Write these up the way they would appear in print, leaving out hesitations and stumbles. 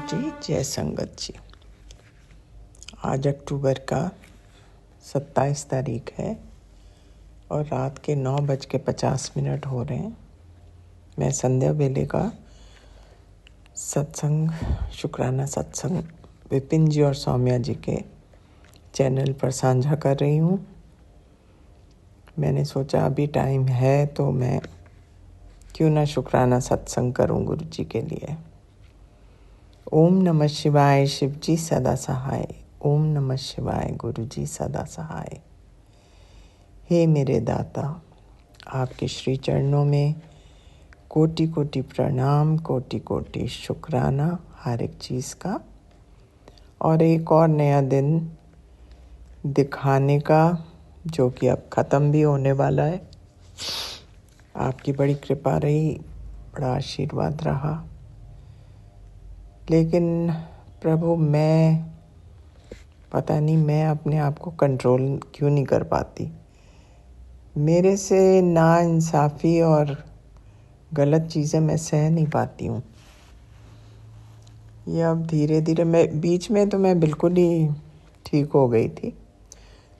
जी, जय संगत जी। आज अक्टूबर का 27 तारीख है और रात के 9:50 हो रहे हैं। मैं संध्या वेले का सत्संग, शुक्राना सत्संग विपिन जी और सौम्या जी के चैनल पर साझा कर रही हूँ। मैंने सोचा अभी टाइम है तो मैं क्यों ना शुक्राना सत्संग करूँ गुरु जी के लिए। ओम नमः शिवाय, शिव जी सदा सहाय। ओम नमः शिवाय, गुरु जी सदा सहाय। हे मेरे दाता, आपके श्री चरणों में कोटि कोटि प्रणाम, कोटि कोटि शुक्राना हर एक चीज़ का, और एक और नया दिन दिखाने का जो कि अब ख़त्म भी होने वाला है। आपकी बड़ी कृपा रही, बड़ा आशीर्वाद रहा, लेकिन प्रभु पता नहीं मैं अपने आप को कंट्रोल क्यों नहीं कर पाती। मेरे से नाइंसाफ़ी और गलत चीज़ें मैं सह नहीं पाती हूँ। ये अब धीरे धीरे, मैं बीच में तो मैं बिल्कुल ही ठीक हो गई थी,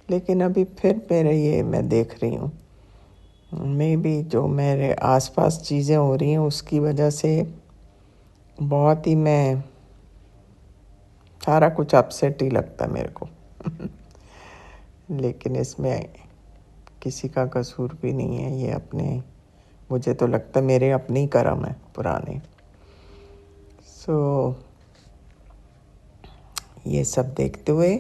लेकिन अभी फिर मैं देख रही हूँ मे भी जो मेरे आसपास चीज़ें हो रही हैं उसकी वजह से बहुत ही मैं सारा कुछ अपसेट ही लगता मेरे को लेकिन इसमें किसी का कसूर भी नहीं है। ये अपने, मुझे तो लगता है मेरे अपने ही कर्म है पुराने। ये सब देखते हुए,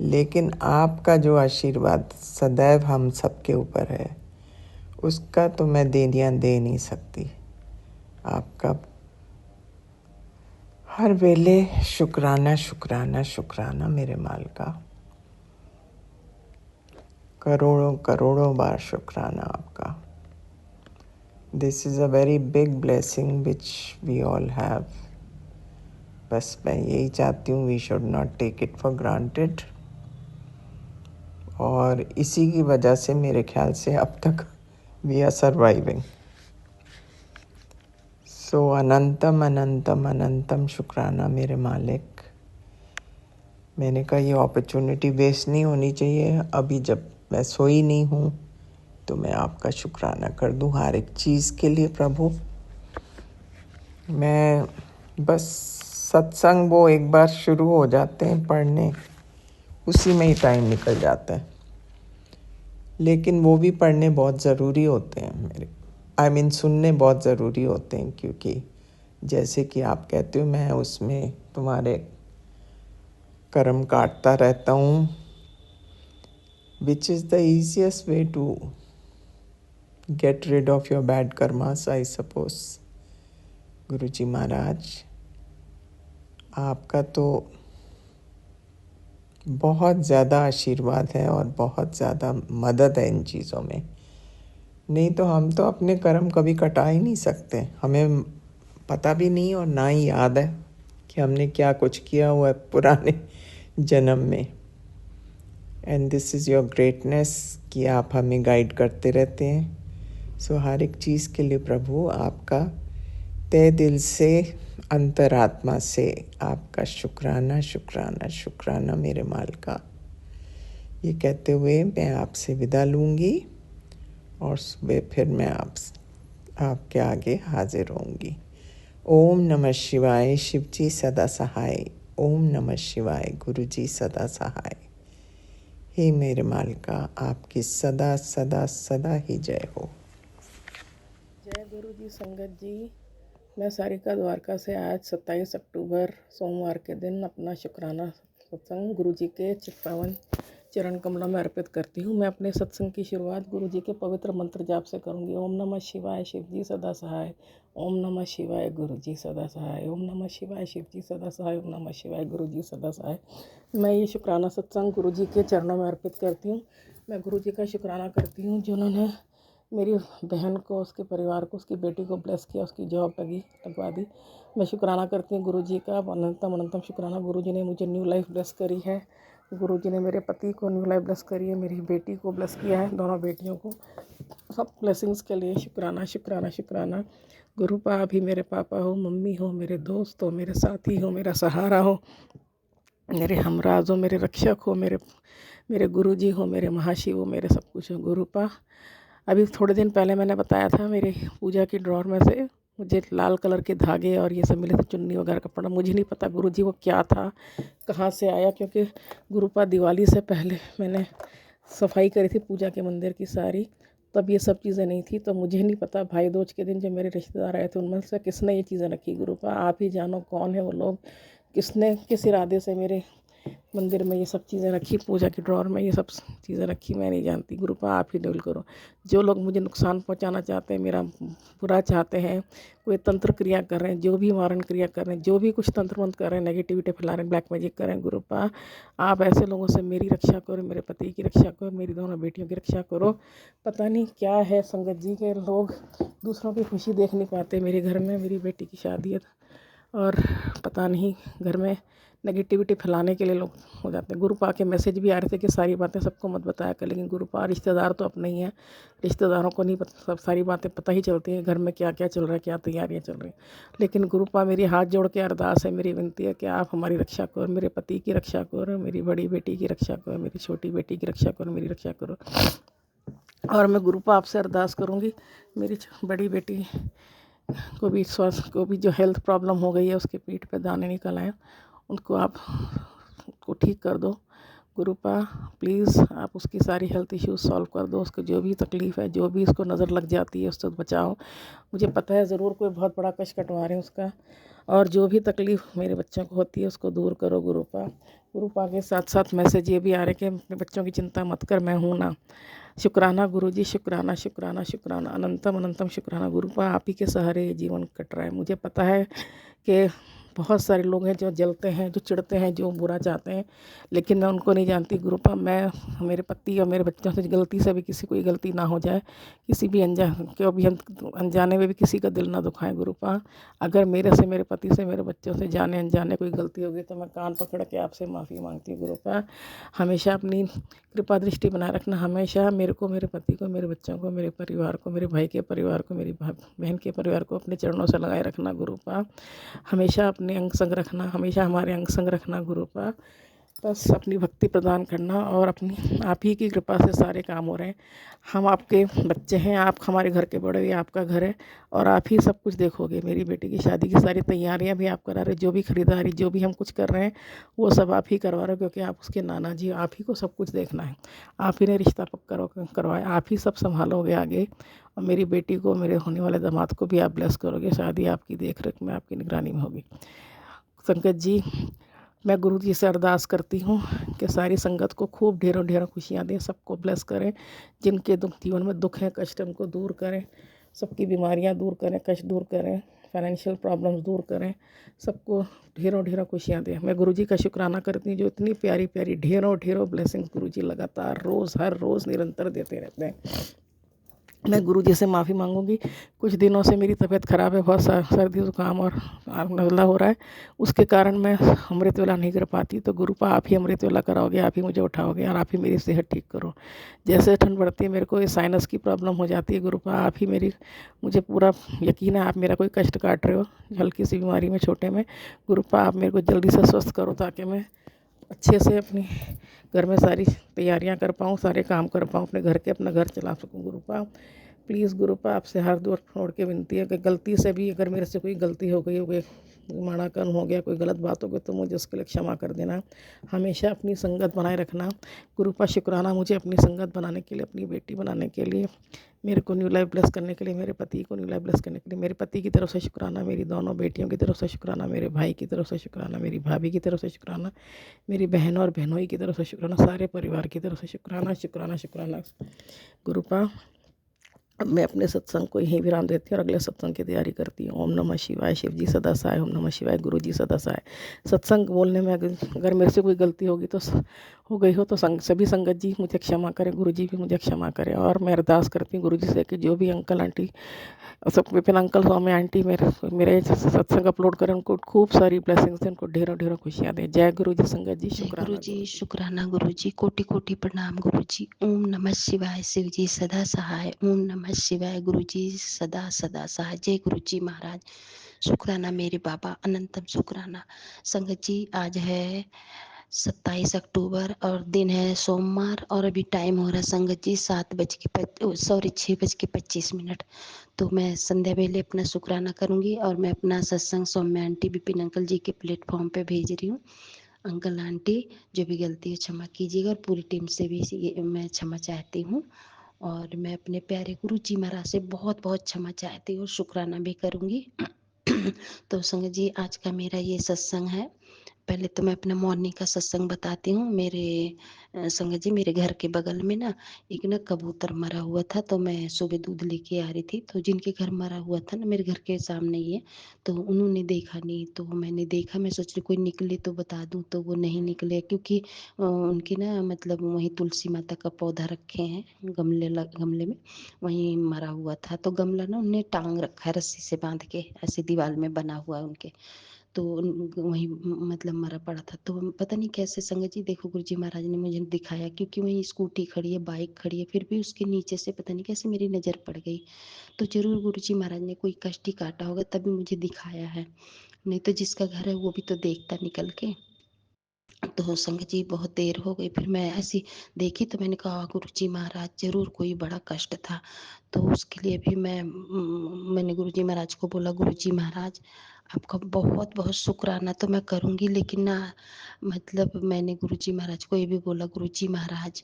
लेकिन आपका जो आशीर्वाद सदैव हम सबके ऊपर है, उसका तो मैं देनियाँ दे नहीं सकती। आपका हर वेले शुक्राना शुक्राना शुक्राना मेरे माल का, करोड़ों करोड़ों बार शुक्राना आपका। This is a very big blessing which we all have. बस मैं यही चाहती हूँ, we should not take it for granted. और इसी की वजह से मेरे ख्याल से अब तक वी आर सर्वाइविंग। सो अनंतम अनंतम अनंतम शुक्राना मेरे मालिक। मैंने कहा ये अपॉर्चुनिटी वेस्ट नहीं होनी चाहिए। अभी जब मैं सोई नहीं हूँ तो मैं आपका शुक्राना कर दूँ हर एक चीज़ के लिए प्रभु। मैं बस सत्संग वो एक बार शुरू हो जाते हैं पढ़ने, उसी में ही टाइम निकल जाता है, लेकिन वो भी पढ़ने बहुत ज़रूरी होते हैं मेरे, सुनने बहुत ज़रूरी होते हैं, क्योंकि जैसे कि आप कहते हो मैं उसमें तुम्हारे कर्म काटता रहता हूँ, which is the easiest way to get rid of your bad karmas I suppose. गुरु जी महाराज, आपका तो बहुत ज़्यादा आशीर्वाद है और बहुत ज़्यादा मदद है इन चीज़ों में। नहीं तो हम तो अपने कर्म कभी कटा ही नहीं सकते। हमें पता भी नहीं और ना ही याद है कि हमने क्या कुछ किया हुआ है पुराने जन्म में। And this is your greatness कि आप हमें गाइड करते रहते हैं। सो हर एक चीज़ के लिए प्रभु आपका तहे दिल से, अंतरात्मा से आपका शुक्राना शुक्राना शुक्राना मेरे माल का। ये कहते हुए मैं आपसे विदा लूँगी और सुबह फिर मैं आपके आगे हाजिर होंगी। ओम नमः शिवाय, शिव जी सदा सहाय। ओम नमः शिवाय, गुरु जी सदा सहाय। हे मेरे माल का, आपकी सदा सदा सदा ही जय हो। जय गुरु जी संगत जी। मैं सारिका द्वारका से आज 27 अक्टूबर सोमवार के दिन अपना शुक्राना सत्संग गुरु जी के चित्पावन चरण कमलों में अर्पित करती हूँ। मैं अपने सत्संग की शुरुआत गुरु जी के पवित्र मंत्र जाप से करूँगी। ओम नमः शिवाय, शिव जी सदा सहाय। ओम नमः शिवाय, गुरु जी सदा सहाय। ओम नमः शिवाय, शिव जी सदा सहाय। ओम नमः शिवाय, गुरु जी सदा सहाय। मैं ये शुक्राना सत्संग गुरु जी के चरणों में अर्पित करती हूँ। मैं गुरु जी का शुक्राना करती हूँ जिन्होंने मेरी बहन को, उसके परिवार को, उसकी बेटी को ब्लेस किया, उसकी जॉब लगवा दी। मैं शुक्राना करती हूँ गुरु जी का, अनंतम अनंतम शुक्राना। गुरु जी ने मुझे न्यू लाइफ ब्लेस करी है गुरुजी ने मेरे पति को न्यू लाइफ ब्लेस करी है, मेरी बेटी को ब्लेस किया है, दोनों बेटियों को। सब ब्लेसिंग्स के लिए शुक्राना शुक्राना शुक्राना। गुरुपा अभी मेरे पापा हो, मम्मी हो, मेरे दोस्त हो, मेरे साथी हो, मेरा सहारा हो, मेरे हमराज हो, मेरे रक्षक हो, मेरे गुरुजी हो, मेरे महाशिव हो, मेरे सब कुछ हो। गुरुपा अभी थोड़े दिन पहले मैंने बताया था, मेरे पूजा की ड्रॉर में से मुझे लाल कलर के धागे और ये सब मिले थे, चुन्नी वगैरह कपड़ा। मुझे नहीं पता गुरुजी वो क्या था, कहाँ से आया, क्योंकि गुरुपा दिवाली से पहले मैंने सफाई करी थी पूजा के मंदिर की सारी, तब ये सब चीज़ें नहीं थी। तो मुझे नहीं पता भाई दूज के दिन जब मेरे रिश्तेदार आए थे उनमें से किसने ये चीज़ें रखी। गुरुपा आप ही जानो कौन है वो लोग, किसने किस इरादे से मेरे मंदिर में ये सब चीज़ें रखी, पूजा की ड्रॉर में ये सब चीज़ें रखी, मैं नहीं जानती। गुरुपा आप ही डील करो। जो लोग मुझे नुकसान पहुंचाना चाहते हैं, मेरा बुरा चाहते हैं, कोई तंत्र क्रिया कर रहे हैं, जो भी मारण क्रिया कर रहे हैं, जो भी कुछ तंत्र मंत्र कर रहे हैं, नेगेटिविटी फैला रहे हैं, ब्लैक मैजिक कर रहे हैं, गुरुपा आप ऐसे लोगों से मेरी रक्षा करो, मेरे पति की रक्षा करो, मेरी दोनों बेटियों की रक्षा करो। पता नहीं क्या है संगत जी के लोग दूसरों की खुशी देख नहीं पाते। मेरे घर में मेरी बेटी की शादी है और पता नहीं घर में नेगेटिविटी फैलाने के लिए लोग हो जाते हैं। गुरुपा के मैसेज भी आ रहे थे कि सारी बातें सबको मत बताया कर, लेकिन गुरुपा रिश्तेदार तो अपने ही हैं, रिश्तेदारों को नहीं पता, सब सारी बातें पता ही चलती हैं घर में क्या क्या चल रहा है, क्या तैयारियां चल रही हैं। लेकिन गुरुपा मेरी हाथ जोड़ के अरदास है, मेरी विनती है कि आप हमारी रक्षा करो, मेरे पति की रक्षा करो, मेरी बड़ी बेटी की रक्षा करो, मेरी छोटी बेटी की रक्षा करो, मेरी रक्षा करो। और मैं गुरुपा आपसे अरदास करूँगी, मेरी बड़ी बेटी को भी स्वास्थ्य को भी जो हेल्थ प्रॉब्लम हो गई है, उसके पीठ पे दाने निकल आए, उनको आप को ठीक कर दो। गुरुपा प्लीज़ आप उसकी सारी हेल्थ इश्यूज सॉल्व कर दो, उसको जो भी तकलीफ़ है, जो भी उसको नज़र लग जाती है उससे बचाओ। मुझे पता है ज़रूर कोई बहुत बड़ा कष्ट कटवा रहे हैं उसका, और जो भी तकलीफ़ मेरे बच्चों को होती है उसको दूर करो गुरुपा। गुरुपा के साथ साथ मैसेज ये भी आ रहे कि अपने बच्चों की चिंता मत कर, मैं हूँ ना। शुक्राना गुरुजी, शुक्राना शुक्राना शुक्राना, अनंतम अनंतम शुक्राना। गुरुपा आप ही के सहारे ये जीवन कट रहा है। मुझे पता है कि बहुत सारे लोग हैं जो जलते हैं, जो चिढ़ते हैं, जो बुरा चाहते हैं, लेकिन मैं उनको नहीं जानती। गुरुपा मैं मेरे पति और मेरे बच्चों से गलती से भी किसी कोई गलती ना हो जाए, किसी भी अनजाने में भी किसी का दिल ना दुखाएं। गुरुपा अगर मेरे से, मेरे पति से, मेरे बच्चों से जाने अनजाने कोई गलती होगी तो मैं कान पकड़ के आपसे माफ़ी मांगती हूँ। गुरुपा हमेशा अपनी कृपा दृष्टि बनाए रखना, हमेशा मेरे को, मेरे पति को, मेरे बच्चों को, मेरे परिवार को, मेरे भाई के परिवार को, मेरी बहन के परिवार को अपने चरणों से लगाए रखना। गुरुपा हमेशा अपने अंग संग रखना, हमेशा हमारे अंग संग रखना। गुरुपा बस अपनी भक्ति प्रदान करना, और अपनी आप ही की कृपा से सारे काम हो रहे हैं। हम आपके बच्चे हैं, आप हमारे घर के बड़े, ये आपका घर है और आप ही सब कुछ देखोगे। मेरी बेटी की शादी की सारी तैयारियां भी आप करा रहे, जो भी खरीदारी, जो भी हम कुछ कर रहे हैं वो सब आप ही करवा रहे हो, क्योंकि आप उसके नाना जी, आप ही को सब कुछ देखना है, आप ही ने रिश्ता पक्का करवाया, आप ही सब संभालोगे आगे। और मेरी बेटी को, मेरे होने वाले दामाद को भी आप ब्लेस करोगे, शादी आपकी देख रेख में, आपकी निगरानी में होगी। संगत जी मैं गुरु जी से अरदास करती हूँ कि सारी संगत को खूब ढेरों ढेरों खुशियाँ दें, सबको ब्लेस करें, जिनके जीवन में दुख है, कष्ट है, उनको दूर करें, सबकी बीमारियाँ दूर करें, कष्ट दूर करें, फाइनेंशियल प्रॉब्लम्स दूर करें, सबको ढेरों ढेरों खुशियाँ दें। मैं गुरु जी का शुक्राना करती हूँ जो इतनी प्यारी प्यारी ढेरों ढेरों ब्लेसिंग्स गुरु जी लगातार रोज़ हर रोज़ निरंतर देते रहते हैं। मैं गुरुजी से माफ़ी मांगूंगी, कुछ दिनों से मेरी तबीयत ख़राब है, बहुत सर्दी ज़ुकाम और नज़ला हो रहा है, उसके कारण मैं अमृत वेला नहीं कर पाती। तो गुरुपा आप ही अमृत वेला कराओगे, आप ही मुझे उठाओगे और आप ही मेरी सेहत ठीक करो। जैसे ठंड बढ़ती है मेरे को ये साइनस की प्रॉब्लम हो जाती है, गुरुपा आप ही मुझे पूरा यकीन है आप मेरा कोई कष्ट काट रहे हो हल्की सी बीमारी में, छोटे में। गुरुपा आप मेरे को जल्दी से स्वस्थ करो ताकि मैं अच्छे से अपने घर में सारी तैयारियां कर पाऊँ, सारे काम कर पाऊँ, अपने घर के अपना घर चला सकूँ। गुरुपा प्लीज़ गुरुपा आपसे हाथ जोड़ के विनती है कि गलती से भी अगर मेरे से कोई गलती हो गई, माड़ा कर्म हो गया, कोई गलत बात हो गई तो मुझे उसके लिए क्षमा कर देना। हमेशा अपनी संगत बनाए रखना। गुरुपा शुक्राना मुझे अपनी संगत बनाने के लिए, अपनी बेटी बनाने के लिए, मेरे को न्यू लाइफ ब्लेस करने के लिए, मेरे पति को न्यू लाइफ ब्लेस करने के लिए, मेरे पति की तरफ से शुक्राना, मेरी दोनों बेटियों की तरफ से शुक्राना, मेरे भाई की तरफ से शुक्राना, मेरी भाभी की तरफ से शुक्राना, मेरी बहन और बहनोई की तरफ से शुक्राना, सारे परिवार की तरफ से शुक्राना शुक्राना शुक्राना। गुरुपा अब मैं अपने सत्संग को यहीं विराम देती हूँ और अगले सत्संग की तैयारी करती हूँ। ओम नमः शिवाय, शिव जी सदा सहाय, ओम नमः शिवाय, गुरु जी सदा सहाय। सत्संग बोलने में अगर मेरे से कोई गलती होगी तो हो गई हो तो सभी संगत जी मुझे क्षमा करें, गुरु जी भी मुझे क्षमा करें। और मैं अरदास करती हूँ गुरु जी से कि जो भी अंकल आंटी, सब विपिन अंकल स्वामी आंटी मेरे मेरे सत्संग अपलोड करें, उनको खूब सारी ब्लेसिंग्स दें, उनको ढेरों ढेरों खुशियाँ दें। जय गुरु जी संगत जी, जय गुरु शुक्राना जी, गुरु जी। शुक्राना गुरु जी, कोटि कोटि प्रणाम गुरु जी। ओम नमः शिवाय, शिव जी सदा सहाय। ओम नमः शिवाय, गुरु जी सदा सदा सहाय। जय गुरु जी महाराज, शुक्राना मेरे बाबा, अनंतम शुक्राना। संगत जी, आज है 27 अक्टूबर और दिन है सोमवार, और अभी टाइम हो रहा है संगत जी 6:25। तो मैं संध्या वेले अपना शुक्राना करूंगी, और मैं अपना सत्संग सौम्य आंटी विपिन अंकल जी के प्लेटफॉर्म पे भेज रही हूँ। अंकल आंटी, जो भी गलती है क्षमा कीजिएगा, और पूरी टीम से भी मैं क्षमा चाहती हूँ। और मैं अपने प्यारे गुरु जी महाराज से बहुत बहुत क्षमा चाहती हूँ, शुक्राना भी करूँगी। तो संगत जी, आज का मेरा ये सत्संग है। पहले तो मैं अपना मॉर्निंग का सत्संग बताती हूँ। मेरे संगत जी, मेरे घर के बगल में ना एक ना कबूतर मरा हुआ था, तो मैं सुबह दूध लेके आ रही थी, तो जिनके घर मरा हुआ था ना, मेरे घर के सामने ही है, तो उन्होंने देखा नहीं, तो मैंने देखा, मैं सोच रही कोई निकले तो बता दूं, तो वो नहीं निकले, क्योंकि उनकी ना मतलब वहीं तुलसी माता का पौधा रखे हैं, गमले में वहीं मरा हुआ था, तो गमला ना उन्हें टांग रखा है रस्सी से बांध के, ऐसे दीवार में बना हुआ है उनके, तो वहीं मतलब मरा पड़ा था। तो पता नहीं कैसे संगत जी, देखो गुरु जी महाराज ने मुझे दिखाया, क्योंकि वहीं स्कूटी खड़ी है, बाइक खड़ी है, फिर भी उसके नीचे से पता नहीं कैसे मेरी नज़र पड़ गई। तो जरूर गुरु जी महाराज ने कोई कष्ट ही काटा होगा, तभी मुझे दिखाया है, नहीं तो जिसका घर है वो भी तो देखता निकल के। तो संगत जी, बहुत देर हो गई, फिर मैं ऐसी देखी, तो मैंने कहा गुरु जी महाराज, जरूर कोई बड़ा कष्ट था। तो उसके लिए भी मैंने गुरु जी महाराज को बोला, गुरु जी महाराज आपका बहुत बहुत शुक्राना तो मैं करूँगी, लेकिन ना मतलब मैंने गुरु जी महाराज को ये भी बोला, गुरु जी महाराज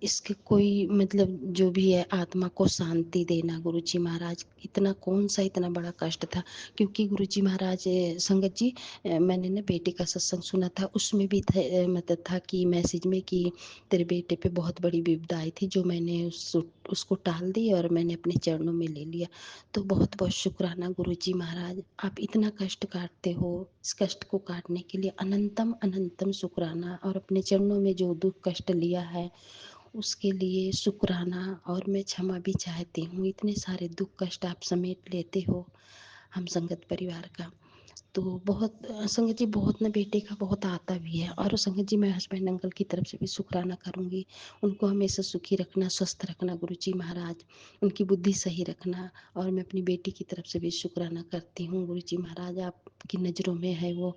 इसके कोई मतलब जो भी है आत्मा को शांति देना गुरु जी महाराज, इतना कौन सा इतना बड़ा कष्ट था। क्योंकि गुरु जी महाराज संगत जी, मैंने ना बेटे का सत्संग सुना था, उसमें भी मतलब था कि मैसेज में कि तेरे बेटे पे बहुत बड़ी विपदा आई थी, जो मैंने उसको टाल दी और मैंने अपने चरणों में ले लिया। तो बहुत बहुत शुक्राना गुरु जी महाराज, आप इतना कष्ट काटते हो, इस कष्ट को काटने के लिए अनंतम अनंतम शुक्राना, और अपने चरणों में जो दुख कष्ट लिया है उसके लिए शुक्राना, और मैं क्षमा भी चाहती हूँ, इतने सारे दुख कष्ट आप समेट लेते हो हम संगत परिवार का। तो बहुत संगत जी, बहुत ना बेटे का बहुत आता भी है, और संगत जी मैं हस्बैंड अंकल की तरफ से भी शुक्राना करूँगी, उनको हमेशा सुखी रखना, स्वस्थ रखना गुरु जी महाराज, उनकी बुद्धि सही रखना। और मैं अपनी बेटी की तरफ से भी शुक्राना करती हूँ, गुरु जी महाराज आपकी नज़रों में है वो,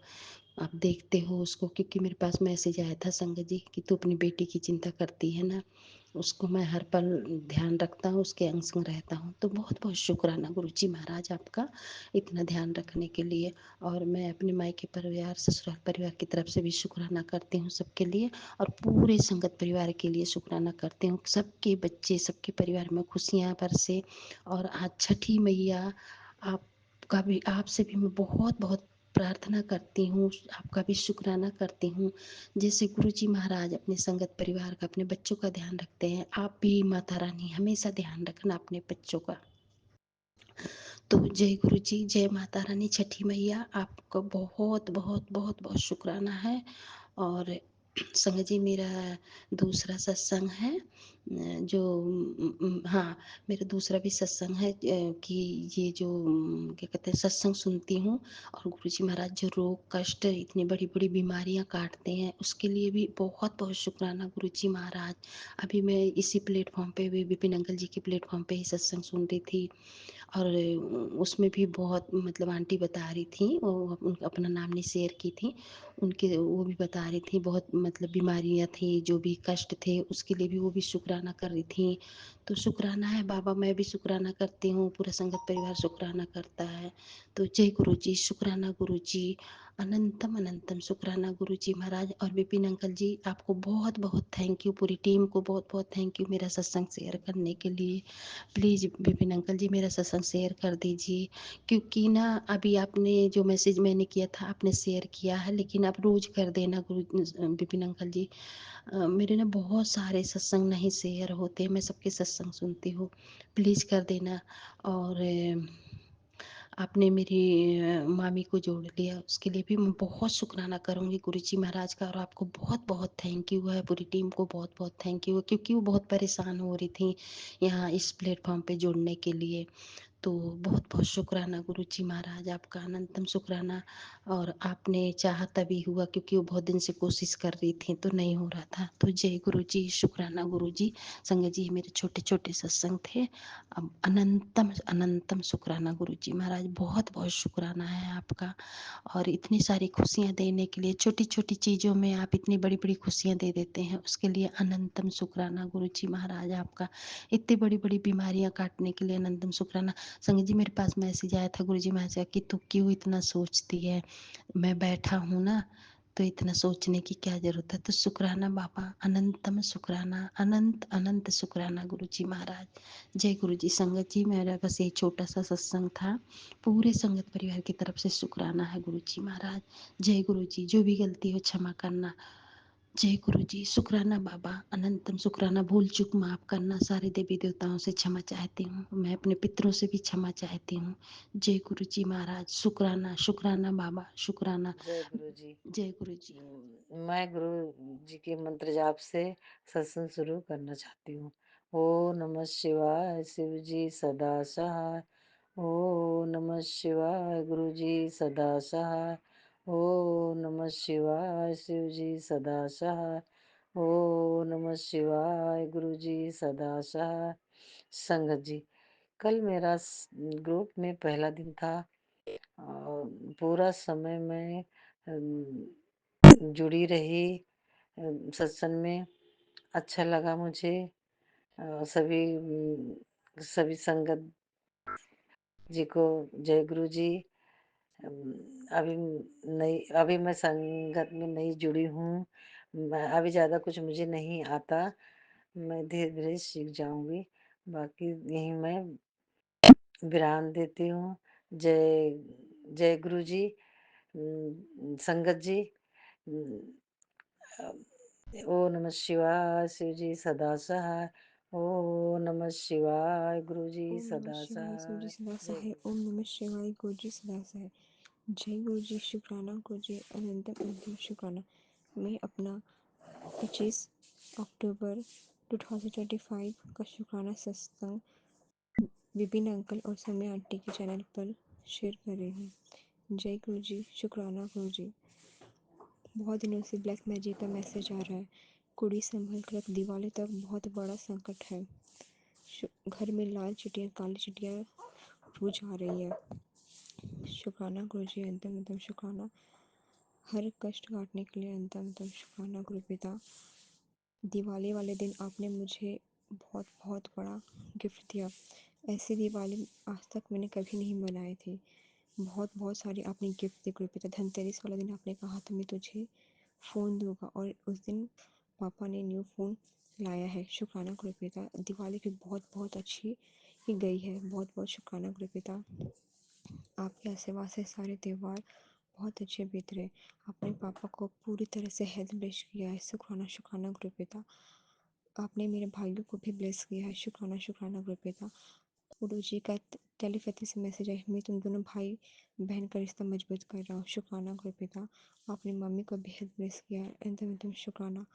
आप देखते हो उसको, क्योंकि मेरे पास मैसेज आया था संगत जी कि तू अपनी बेटी की चिंता करती है ना, उसको मैं हर पल ध्यान रखता हूँ, उसके अंग संग रहता हूँ। तो बहुत बहुत शुक्राना गुरु जी महाराज आपका इतना ध्यान रखने के लिए। और मैं अपने मायके परिवार, ससुराल परिवार की तरफ से भी शुक्राना करती हूँ सबके लिए, और पूरे संगत परिवार के लिए शुक्राना करती हूँ, सबके बच्चे, सबके परिवार में खुशियाँ बरसे। और आज छठी मैया आपका भी, आपसे भी मैं बहुत बहुत प्रार्थना करती हूँ, आपका भी शुक्राना करती हूँ। जैसे गुरु जी महाराज अपने संगत परिवार का, अपने बच्चों का ध्यान रखते हैं, आप भी माता रानी हमेशा ध्यान रखना अपने बच्चों का। तो जय गुरु जी, जय माता रानी, छठी मैया आपका बहुत बहुत बहुत बहुत शुक्राना है। और संगत जी, मेरा दूसरा सत्संग है, जो हाँ, मेरा दूसरा भी सत्संग है, कि ये जो क्या कहते हैं, सत्संग सुनती हूँ, और गुरु जी महाराज जो रोग कष्ट इतनी बड़ी बड़ी बीमारियाँ काटते हैं, उसके लिए भी बहुत बहुत शुक्राना गुरु जी महाराज। अभी मैं इसी प्लेटफॉर्म पे भी विपिन अंकल जी के प्लेटफॉर्म पे ही सत्संग सुन रही थी, और उसमें भी बहुत मतलब आंटी बता रही थी, वो अपना नाम नहीं शेयर की थी, उनके वो भी बता रही थी, बहुत मतलब बीमारियां थी, जो भी कष्ट थे उसके लिए भी वो भी शुक्राना कर रही थी। तो शुक्राना है बाबा, मैं भी शुक्राना करती हूँ, पूरा संगत परिवार शुक्राना करता है। तो जय गुरु जी, शुक्राना गुरु जी, अनंतम अनंतम शुक्राना गुरु जी महाराज। और विपिन अंकल जी, आपको बहुत बहुत थैंक यू, पूरी टीम को बहुत बहुत थैंक यू मेरा सत्संग शेयर करने के लिए। प्लीज़ विपिन अंकल जी, मेरा सत्संग शेयर कर दीजिए, क्योंकि ना अभी आपने जो मैसेज मैंने किया था आपने शेयर किया है, लेकिन आप रोज़ कर देना गुरु विपिन अंकल जी। मेरे ना बहुत सारे सत्संग नहीं शेयर होते, मैं सबके सत्संग सुनती हूँ, प्लीज़ कर देना। और आपने मेरी मामी को जोड़ लिया, उसके लिए भी मैं बहुत शुक्राना करूँगी गुरुजी महाराज का, और आपको बहुत-बहुत थैंक यू है, पूरी टीम को बहुत-बहुत थैंक यू है, क्योंकि वो बहुत परेशान हो रही थी यहाँ इस प्लेटफ़ॉर्म पे जुड़ने के लिए। तो बहुत-बहुत शुक्राना गुरुजी महाराज, आपका अनंतम शुक्राना। और आपने चाहा तभी हुआ, क्योंकि वो बहुत दिन से कोशिश कर रही थी तो नहीं हो रहा था। तो जय गुरुजी, शुक्राना गुरुजी। संगत जी, मेरे छोटे-छोटे सत्संग थे। अब अनंतम अनंतम शुक्राना गुरुजी महाराज, बहुत-बहुत शुक्राना है आपका। और इतनी सारी खुशियाँ देने के लिए, छोटी-छोटी चीज़ों में आप इतनी बड़ी-बड़ी खुशियाँ दे देते हैं, उसके लिए अनंतम शुक्राना गुरुजी महाराज आपका। इतनी बड़ी-बड़ी बीमारियाँ काटने के लिए अनंतम शुक्राना। संगत जी, मेरे पास मैसेज आया था गुरुजी महाराज का कि तू क्यों इतना सोचती है, मैं बैठा हूँ ना, तो इतना सोचने की क्या जरूरत है। तो शुक्राना बाबा, अनंतम शुक्राना, अनंत अनंत शुक्राना गुरुजी महाराज। जय गुरुजी। संगत जी, मेरा बस ये छोटा सा सत्संग था, पूरे संगत परिवार की तरफ से शुक्राना है गुरुजी महाराज। जय गुरुजी। जो भी गलती हो क्षमा करना। जय गुरु जी। शुक्राना बाबा, अनंतम शुक्राना। भूल चूक माफ करना। सारे देवी देवताओं से क्षमा चाहती हूँ, मैं अपने पितरों से भी क्षमा चाहती हूँ। जय गुरु जी महाराज। शुक्राना शुक्राना बाबा, शुक्राना। जय गुरु जी। जय गुरु जी। मैं गुरु जी के मंत्र जाप से सत्संग शुरू करना चाहती हूँ। ओ नमः शिवाय, शिव जी सदा सहाय। ओ नमः शिवाय, गुरु जी सदा सहाय। ओ नमः शिवाय, शिव जी सदा सहाय। ओ नमः शिवाय, गुरु जी सदा सहाय। संगत जी, कल मेरा ग्रुप में पहला दिन था और पूरा समय मैं जुड़ी रही सत्संग में। अच्छा लगा मुझे। सभी संगत जी को जय गुरु जी। अभी अभी मैं संगत में नई जुड़ी हूँ। अभी ज़्यादा कुछ मुझे नहीं आता, मैं धीरे धीरे सीख जाऊंगी। बाकी यही मैं विराम देती हूँ। जय जय गुरु जी। संगत जी, ओ नमः शिवाय, शिव जी सदा सहाय। ओ नमः शिवाय, गुरु जी ओम नमः सदा शिवाय सूर्य सहाय। सदा जय सहाय। गुरु ओम नमः शिवाय गुरुजी सदा सहाय। जय गुरुजी, शुक्राना गुरुजी, अनंतम अनंतम शुक्राना। मैं अपना 25 अक्टूबर 2025 का शुक्राना सत्संग विपिन अंकल और सौम्या आंटी के चैनल पर शेयर कर रही हूँ। जय गुरुजी, शुक्राना गुरुजी। बहुत दिनों से ब्लैक मैजिक का मैसेज आ रहा है। कुड़ी संभल कर रख, दिवाली तक बहुत बड़ा संकट है। घर में लाल चिटियाँ काली चिटियाँ रोज आ रही है। शुक्राना गुरुजी, अंतम अंतम शुक्राना। हर कष्ट काटने के लिए अंतम अंतम शुक्राना गुरु पिता। दिवाली वाले दिन आपने मुझे बहुत बहुत बड़ा गिफ्ट दिया। ऐसी दिवाली आज तक मैंने कभी नहीं मनाई थी। बहुत बहुत सारी आपने गिफ्ट दी गुरु पिता। धनतेरस वाला दिन आपने कहा था मैं तुझे फ़ोन दूंगा, और उस दिन पापा ने न्यू फ़ोन लाया है। शुक्राना गुरु पिता। दिवाली भी बहुत बहुत अच्छी ही गई है। बहुत बहुत शुक्राना गुरु पिता। आपके आशीर्वाद से सारे त्योहार बहुत अच्छे बीत रहे। आपने पापा को पूरी तरह से हेल्थ ब्लेस किया है। शुक्राना शुक्राना गुरु पिता। आपने मेरे भाइयों को भी ब्लेस किया है। शुक्राना शुक्राना गुरु पिता। गुरु जी का टेलीपैथी से मैसेज है, मैं तुम दोनों भाई बहन का रिश्ता मजबूत कर रहा हूँ। शुक्राना गुरु पिता। आपने मम्मी को भी हेल्थ ब्लेस किया है। एकदम एकदम शुक्राना।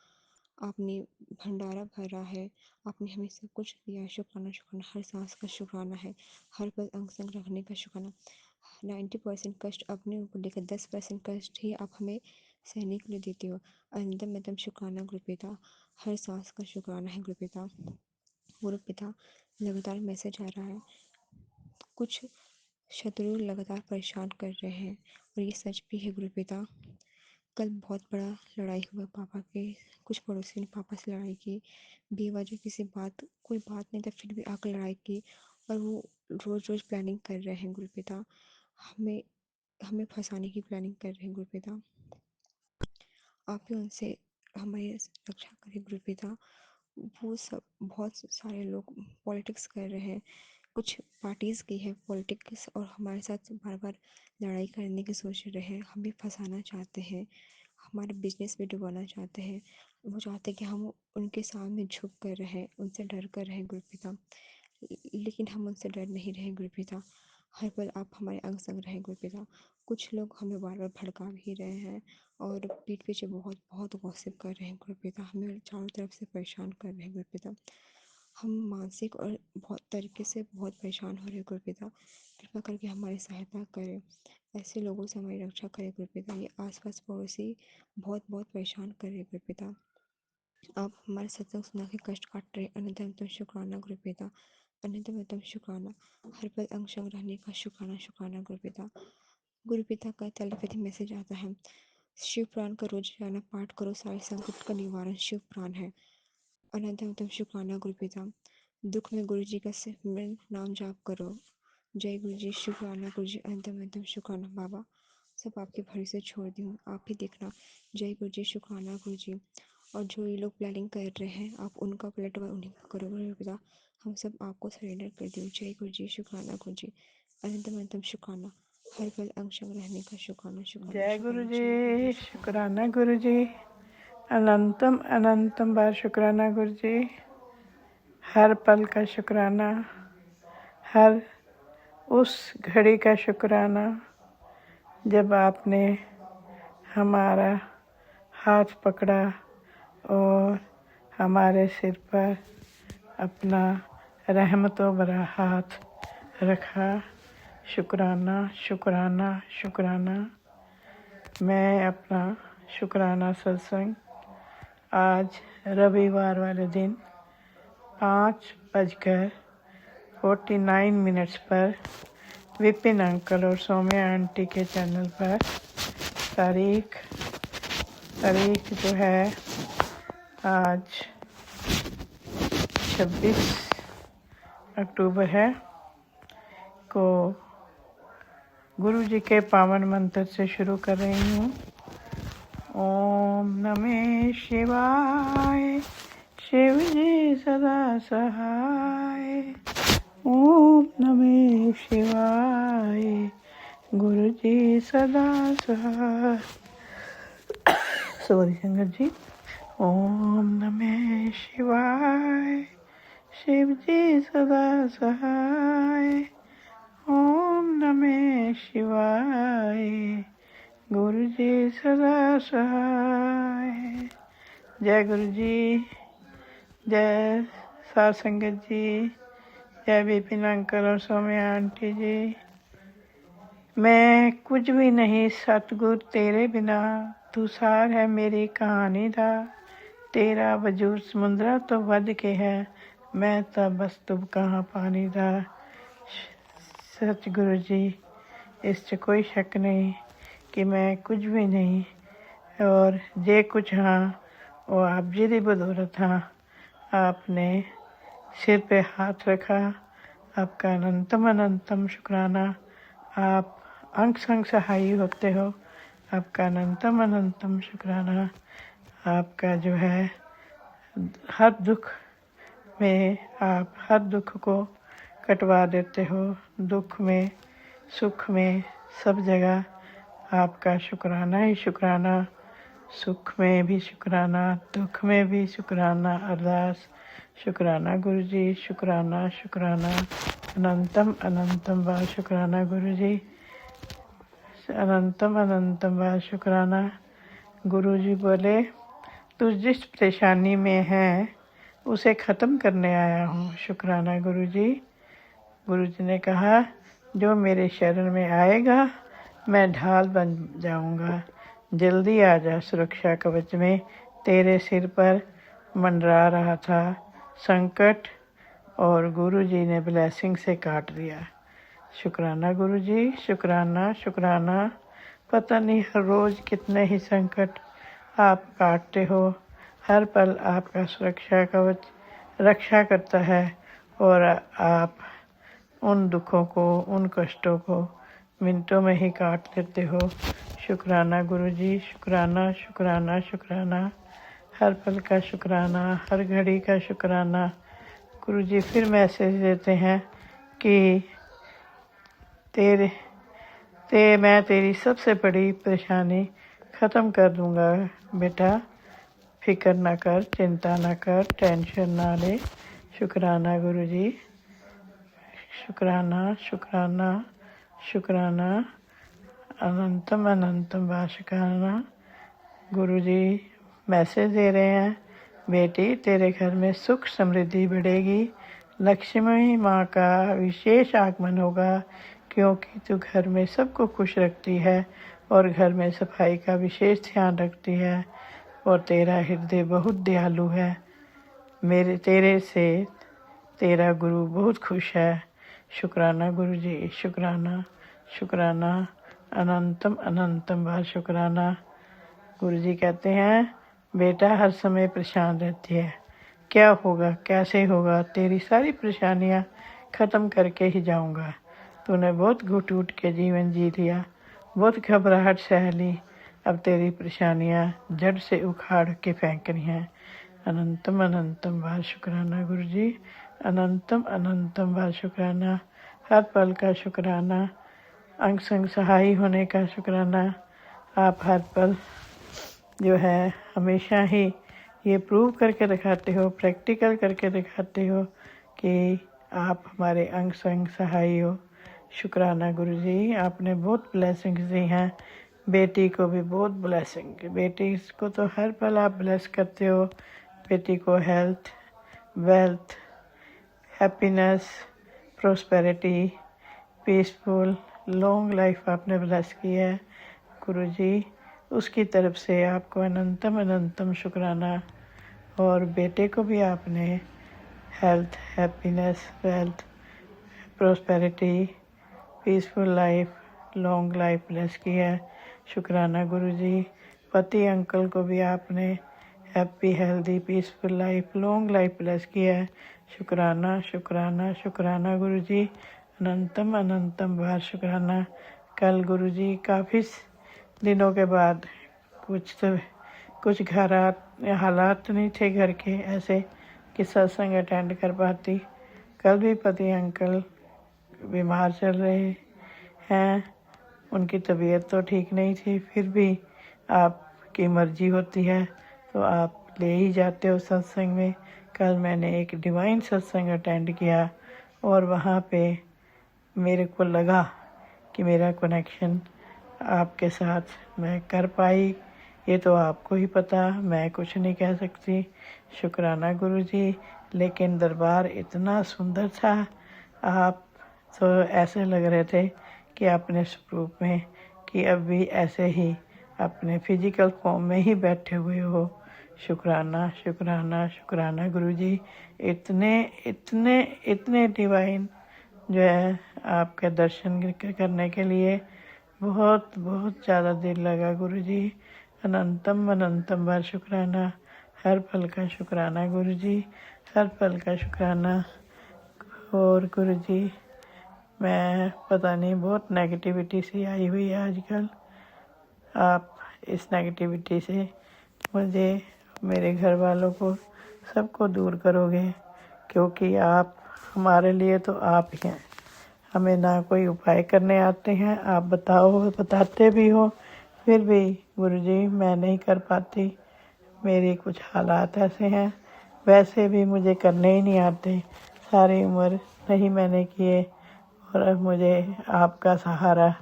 आपने भंडारा भरा है। आपने हमें सब कुछ दिया है। शुक्राना शुक्राना। हर सांस का शुक्राना है। हर पल अंग संग रखने का शुक्राना। 90% कष्ट अपने ऊपर लेकर 10% कष्ट ही आप हमें सहने के लिए देते हो। अंतम एकदम शुक्राना गुरु पिता। हर सांस का शुक्राना है गुरु पिता। गुरु पिता, लगातार मैसेज आ रहा है, कुछ शत्रु लगातार परेशान कर रहे हैं, और ये सच भी है गुरु पिता। कल बहुत बड़ा लड़ाई हुआ पापा के। कुछ पड़ोसी ने पापा से लड़ाई की, बेवजह किसी बात, कोई बात नहीं था फिर भी आकर लड़ाई की, और वो रोज़ रोज़ प्लानिंग कर रहे हैं गुरु पिता। हमें हमें फंसाने की प्लानिंग कर रहे हैं गुरु पिता। आप ही उनसे हमारी रक्षा करें गुरु पिता। वो सब बहुत सारे लोग पॉलिटिक्स कर रहे हैं। कुछ पार्टीज़ की है पॉलिटिक्स, और हमारे साथ बार बार लड़ाई करने की सोच रहे हैं, हमें फंसाना चाहते हैं, हमारे बिजनेस में डुबाना चाहते हैं। वो चाहते हैं कि हम उनके सामने झुक कर रहें, उनसे डर कर रहें गुरु पिता। लेकिन हम उनसे डर नहीं रहे गुरु पिता। हर पल आप हमारे अंग संग रहें गुरुपिता। कुछ लोग हमें बार बार भड़का भी रहे हैं और पीठ पीछे बहुत बहुत गॉसिप कर रहे हैं गुरुपिता, हमें चारों तरफ से परेशान कर रहे हैं गुरुपिता। हम मानसिक और बहुत तरीके से बहुत परेशान हो रहे हैं गुरुपिता। कृपा करके हमारी सहायता करें, ऐसे लोगों से हमारी रक्षा करें गुरुपिता। ये आसपास पड़ोसी बहुत बहुत परेशान कर रहे हैं गुरुपिता। आप हमारे सत्संग सुना के कष्ट काट रहे, अनंतम शुक्राना गुरुपिता, अनंतम शुक्राना। हर पल अंग संग रहने का शुक्राना शुक्राना गुरुपिता। गुरुपिता का टेलीपैथी मैसेज आता है, शिव पुराण का रोजाना पाठ करो, सारे संकट का निवारण शिव पुराण है। अनंतम शुक्राना गुरुपिता। दुख में गुरु जी का सिमरन नाम जाप करो। जय गुरु जी, शुक्राना गुरु जी, अनंतम शुक्राना बाबा। सब आपके भरोसे छोड़ दी हूँ, आप ही देखना। जय गुरु जी, शुक्राना गुरु जी। और जो ये लोग प्लानिंग कर रहे हैं, आप उनका पलटवार उन्हीं को करो गुरुपिता। हम सब आपको सरेंडर कर दी। जय गुरु जी, शुक्राना गुरु जी, अनंतम शुक्राना। हर पल अंग संग रहने का शुक्राना शुक्राना जय गुरु शुक्राना। जी, जय गुरु जी, शुक्राना। शुक्राना गुरु जी, अनंतम अनंतम बार शुक्राना गुरु जी। हर पल का शुक्राना, हर उस घड़ी का शुक्राना जब आपने हमारा हाथ पकड़ा और हमारे सिर पर अपना रहमतों भरा हाथ रखा। शुक्राना शुक्राना शुक्राना। मैं अपना शुक्राना सत्संग आज रविवार वाले दिन 5:49 पर विपिन अंकल और सौम्या आंटी के चैनल पर तारीख जो है आज 26 अक्टूबर है को गुरु जी के पावन मंत्र से शुरू कर रही हूँ। ओम नमः शिवाय, शिव जी सदा सहाय। ओम नमः शिवाय, गुरु जी सदा सहाय। सॉरी संगत जी। ओम नमः शिवाय, शिव जी सदा सहाय। ओम नमः शिवाय, गुरु जी सदा सहाय। जय गुरु जी, जय साध संगत जी, जय विपिन अंकल और सौम्या आंटी जी। मैं कुछ भी नहीं सतगुर तेरे बिना, तू सार है मेरी कहानी दा। तेरा वजूद समुंदरा तो वध के है, मैं तो बस तुम कहाँ पानी दा। सच गुरु जी, इस च कोई शक नहीं कि मैं कुछ भी नहीं, और जे कुछ हाँ वो आप जी की बदौलत हाँ। आपने सिर पे हाथ रखा, आपका अनंतम अनंतम शुक्राना। आप अंग संग सहाय होते हो, आपका अनंतम अनंतम शुक्राना। आपका जो है हर दुख में आप हर दुख को कटवा देते हो। दुख में सुख में सब जगह आपका शुक्राना ही शुक्राना। सुख में भी शुक्राना, दुख में भी शुक्राना। अरदास शुक्राना गुरु जी, शुक्राना शुक्राना। अनंतम अनंतम बार शुक्राना गुरु जी, अनंतम अनंतम बार शुक्राना। गुरु जी बोले, तू जिस परेशानी में है उसे ख़त्म करने आया हूँ। शुक्राना गुरु जी। गुरु जी ने कहा, जो मेरे शरण में आएगा मैं ढाल बन जाऊंगा। जल्दी आ जा, सुरक्षा कवच में तेरे सिर पर मंडरा रहा था संकट, और गुरु जी ने ब्लेसिंग से काट दिया। शुक्राना गुरु जी, शुक्राना शुक्राना। पता नहीं हर रोज़ कितने ही संकट आप काटते हो। हर पल आपका सुरक्षा कवच रक्षा करता है, और आप उन दुखों को, उन कष्टों को मिनटों में ही काट देते हो। शुक्राना गुरु जी, शुक्राना शुक्राना शुक्राना। हर पल का शुक्राना, हर घड़ी का शुक्राना। गुरु जी फिर मैसेज देते हैं कि मैं तेरी सबसे बड़ी परेशानी ख़त्म कर दूंगा बेटा। फिक्र ना कर, चिंता ना कर, टेंशन ना ले। शुक्राना गुरु जी, शुक्राना शुक्राना। शुक्राना अनंतम अनंतम वाशुकाना। गुरुजी मैसेज दे रहे हैं, बेटी तेरे घर में सुख समृद्धि बढ़ेगी, लक्ष्मी माँ का विशेष आगमन होगा, क्योंकि तू घर में सबको खुश रखती है और घर में सफाई का विशेष ध्यान रखती है और तेरा हृदय बहुत दयालु है। तेरे से तेरा गुरु बहुत खुश है। शुक्राना गुरुजी, शुक्राना शुक्राना अनंतम अनंतम बार शुक्राना। गुरुजी कहते हैं, बेटा हर समय परेशान रहती है, क्या होगा कैसे होगा, तेरी सारी परेशानियां ख़त्म करके ही जाऊंगा। तूने बहुत घुट घुट के जीवन जी लिया, बहुत घबराहट सह ली, अब तेरी परेशानियां जड़ से उखाड़ के फेंकनी हैं। अनंतम अनंतम बार शुक्राना गुरुजी, अनंतम अनंतम बार शुक्राना। हर पल का शुक्राना, अंग संग सहाय होने का शुक्राना। आप हर पल जो है हमेशा ही ये प्रूव करके दिखाते हो, प्रैक्टिकल करके दिखाते हो कि आप हमारे अंग संग सहाय हो। शुक्राना गुरुजी, आपने बहुत ब्लेसिंग्स दी हैं, बेटी को भी बहुत ब्लेसिंग। बेटी को तो हर पल आप ब्लेस करते हो, बेटी को health, wealth, happiness, prosperity, peaceful, long life आपने ब्लेस की है गुरुजी। उसकी तरफ से आपको अनंतम अनंतम शुक्राना। और बेटे को भी आपने health, happiness, wealth, prosperity, peaceful life, long life bless की है। शुक्राना गुरुजी। पति अंकल को भी आपने happy, healthy, peaceful life, long life bless की है। शुक्राना शुक्राना शुक्राना गुरुजी, अनंतम अनंतम बार शुक्राना। कल गुरुजी काफ़ी दिनों के बाद कुछ हालात नहीं थे घर के ऐसे कि सत्संग अटेंड कर पाती। कल भी पति अंकल बीमार चल रहे हैं, उनकी तबीयत तो ठीक नहीं थी, फिर भी आपकी मर्जी होती है तो आप ले ही जाते हो सत्संग में। कल मैंने एक डिवाइन सत्संग अटेंड किया और वहाँ पे मेरे को लगा कि मेरा कनेक्शन आपके साथ मैं कर पाई। ये तो आपको ही पता, मैं कुछ नहीं कह सकती। शुक्राना गुरुजी। लेकिन दरबार इतना सुंदर था, आप तो ऐसे लग रहे थे कि अपने स्वरूप में, कि अभी ऐसे ही अपने फिजिकल फॉर्म में ही बैठे हुए हो। शुक्राना शुक्राना शुक्राना गुरुजी। इतने इतने इतने डिवाइन जो है आपके दर्शन करने के लिए बहुत बहुत ज़्यादा दिल लगा गुरुजी। अनंतम अनंतम बार शुक्राना। हर पल का शुक्राना गुरुजी, हर पल का शुक्राना। और गुरुजी, मैं पता नहीं बहुत नेगेटिविटी सी आई हुई है आजकल। आप इस नेगेटिविटी से मुझे, मेरे घर वालों को, सबको दूर करोगे, क्योंकि आप हमारे लिए तो आप ही हैं। हमें ना कोई उपाय करने आते हैं, आप बताते भी हो, फिर भी गुरुजी मैं नहीं कर पाती। मेरे कुछ हालात ऐसे हैं, वैसे भी मुझे करने ही नहीं आते, सारी उम्र नहीं मैंने किए। और अब मुझे आपका सहारा,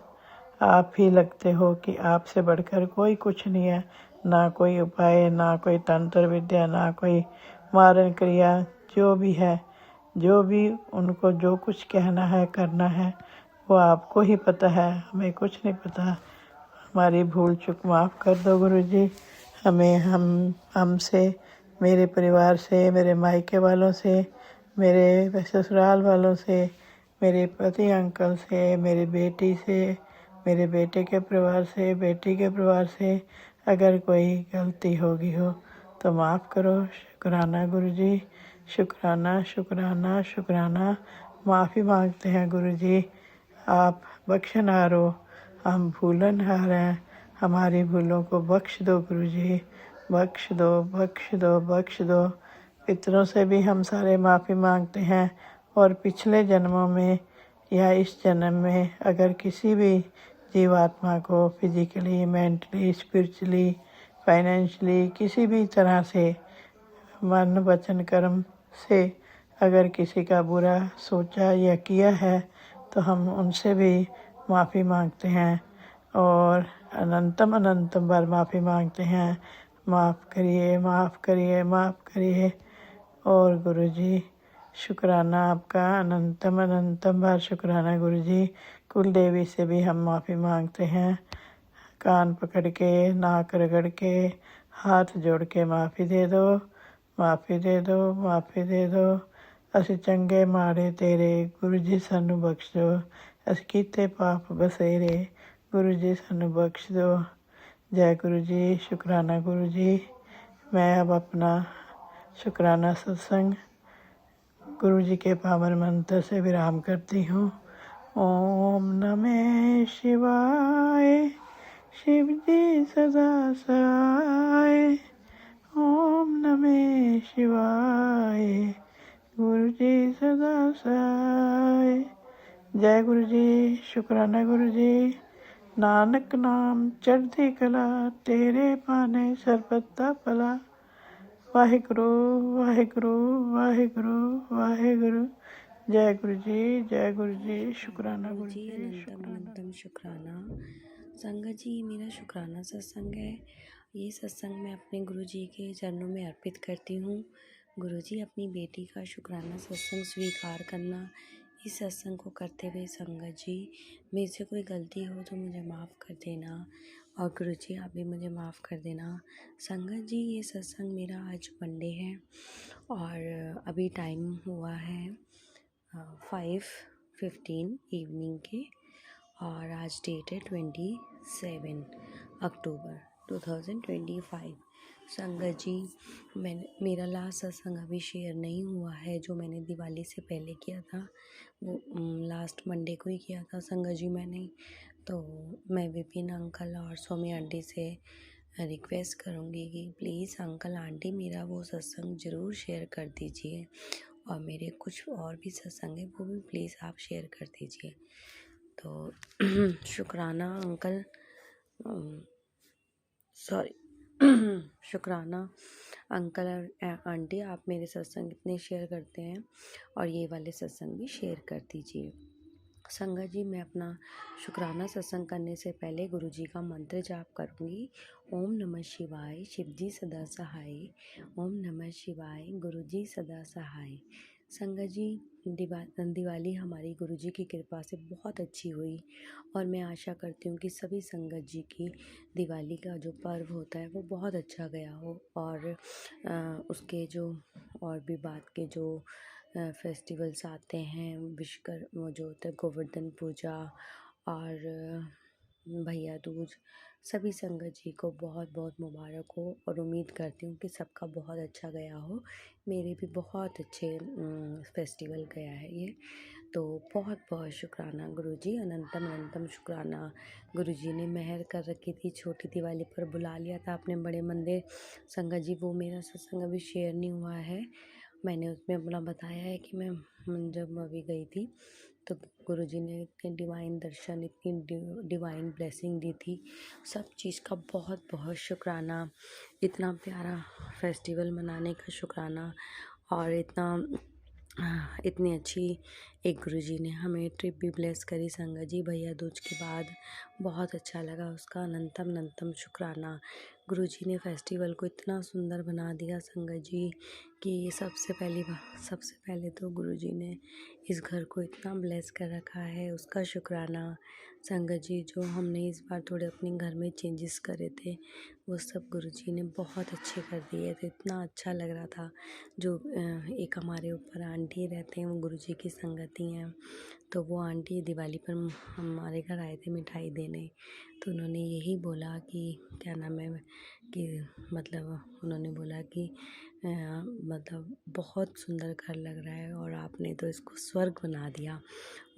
आप ही लगते हो कि आपसे बढ़कर कोई कुछ नहीं है। ना कोई उपाय, ना कोई तंत्र विद्या, ना कोई मारण क्रिया, जो भी है, जो भी उनको जो कुछ कहना है करना है वो आपको ही पता है, हमें कुछ नहीं पता। हमारी भूल चूक माफ़ कर दो गुरुजी। हमें हमसे, मेरे परिवार से, मेरे मायके वालों से, मेरे ससुराल वालों से, मेरे पति अंकल से, मेरी बेटी से, मेरे बेटे के परिवार से, बेटी के परिवार से अगर कोई गलती होगी हो तो माफ़ करो। शुक्राना गुरुजी, शुक्राना शुक्राना शुक्राना। माफ़ी मांगते हैं गुरुजी, आप बख्शनहार हो, हम भूलनहार हैं, हमारी भूलों को बख्श दो गुरुजी, बख्श दो बख्श दो बख्श दो। पितरों से भी हम सारे माफ़ी मांगते हैं, और पिछले जन्मों में या इस जन्म में अगर किसी भी जीवात्मा को फिजिकली, मेंटली, स्पिरिचुअली, फाइनेंशियली, किसी भी तरह से, मन वचन कर्म से अगर किसी का बुरा सोचा या किया है तो हम उनसे भी माफ़ी मांगते हैं और अनंतम अनंतम बार माफ़ी मांगते हैं। माफ़ करिए, माफ़ करिए, माफ़ करिए। और गुरुजी शुक्राना आपका, अनंतम अनंतम बार शुक्राना गुरुजी। कुल देवी से भी हम माफ़ी मांगते हैं, कान पकड़ के, नाक रगड़ के, हाथ जोड़ के माफ़ी दे दो, माफ़ी दे दो, माफ़ी दे दो। ਅਸੀਂ ਚੰਗੇ ਮਾੜੇ ਤੇਰੇ, ਗੁਰੂ ਜੀ ਸਾਨੂੰ ਬਖਸ਼ ਦਿਓ। ਅਸੀਂ ਕੀਤੇ ਪਾਪ ਬਸੇਰੇ, गुरु जी सानू बख्श दो। जय गुरु जी, शुक्राना गुरु जी। मैं अब अपना शुक्राना सत्संग गुरु जी के पावन मंत्र से विराम करती हूँ। ओम नमः शिवाय, शिव जी सदा सहाय। ओम नमः शिवाय, गुरु जी सदा सहाय। जय गुरु जी, शुक्राना गुरु जी। नानक नाम चढ़ती कला, तेरे पाने सरबत्ता भला। वाहिगुरु वाहिगुरु वाहिगुरु वाहिगुरु। जय गुरु जी, जय गुरु जी, शुक्राना गुरु जी, अनंतम अनंतम शुक्राना। संगत जी, मेरा शुक्राना सत्संग है। ये सत्संग मैं अपने गुरु जी के चरणों में अर्पित करती हूँ। गुरु जी, अपनी बेटी का शुक्राना सत्संग स्वीकार करना। इस सत्संग को करते हुए संगत जी, मेरे से कोई गलती हो तो मुझे माफ़ कर देना, और गुरु जी आप भी मुझे माफ़ कर देना। संगत जी, ये सत्संग मेरा आज मंडे है और अभी टाइम हुआ है 5:15 इवनिंग के, और आज डेट है 27 अक्टूबर 2025। संगत जी, मेरा लास्ट सत्संग अभी शेयर नहीं हुआ है, जो मैंने दिवाली से पहले किया था वो लास्ट मंडे को ही किया था संगत जी मैंने। तो मैं विपिन अंकल और सोमी आंटी से रिक्वेस्ट करूँगी कि प्लीज़ अंकल आंटी मेरा वो सत्संग ज़रूर शेयर कर दीजिए, और मेरे कुछ और भी सत्संग है वो भी प्लीज़ आप शेयर कर दीजिए। तो शुक्राना अंकल, सॉरी शुक्राना अंकल और आंटी, आप मेरे सत्संग इतने शेयर करते हैं और ये वाले सत्संग भी शेयर कर दीजिए। संगत जी, मैं अपना शुक्राना सत्संग करने से पहले गुरु जी का मंत्र जाप करूँगी। ओम नमः शिवाय, शिव जी सदा सहाय। ओम नमः शिवाय, गुरु जी सदा सहाय। संगत जी, दिवाली हमारी गुरु जी की कृपा से बहुत अच्छी हुई, और मैं आशा करती हूँ कि सभी संगत जी की दिवाली का जो पर्व होता है वो बहुत अच्छा गया हो, और उसके जो और भी बात के जो फेस्टिवल्स आते हैं, वो जो होता है गोवर्धन पूजा और भैया दूज, सभी संगत जी को बहुत बहुत मुबारक हो, और उम्मीद करती हूँ कि सबका बहुत अच्छा गया हो। मेरे भी बहुत अच्छे फेस्टिवल गया है ये। तो बहुत बहुत शुक्राना गुरुजी, अनंतम अनंतम शुक्राना। गुरुजी ने मेहर कर रखी थी, छोटी दिवाली पर बुला लिया था अपने बड़े मंदिर। संगत जी, वो मेरा सत्संग अभी शेयर नहीं हुआ है। मैंने उसमें अपना बताया है कि मैं जब अभी गई थी तो गुरुजी ने इतने डिवाइन दर्शन, इतनी डिवाइन ब्लेसिंग दी थी। सब चीज़ का बहुत बहुत शुक्राना। इतना प्यारा फेस्टिवल मनाने का शुक्राना, और इतनी अच्छी एक गुरुजी ने हमें ट्रिप भी ब्लेस करी संगत जी भैया दूज के बाद। बहुत अच्छा लगा, उसका अनंतम अनंतम शुक्राना। गुरुजी ने फेस्टिवल को इतना सुंदर बना दिया संगत जी कि सबसे पहले तो गुरुजी ने इस घर को इतना ब्लेस कर रखा है, उसका शुक्राना। संगत जी, जो हमने इस बार थोड़े अपने घर में चेंजेस करे थे वो सब गुरुजी ने बहुत अच्छे कर दिए थे। इतना अच्छा लग रहा था। जो एक हमारे ऊपर आंटी रहते हैं, वो गुरुजी की संगति हैं, तो वो आंटी दिवाली पर हमारे घर आए थे मिठाई देने। तो उन्होंने यही बोला कि क्या नाम है कि मतलब उन्होंने बोला कि मतलब बहुत सुंदर घर लग रहा है, और आपने तो इसको स्वर्ग बना दिया।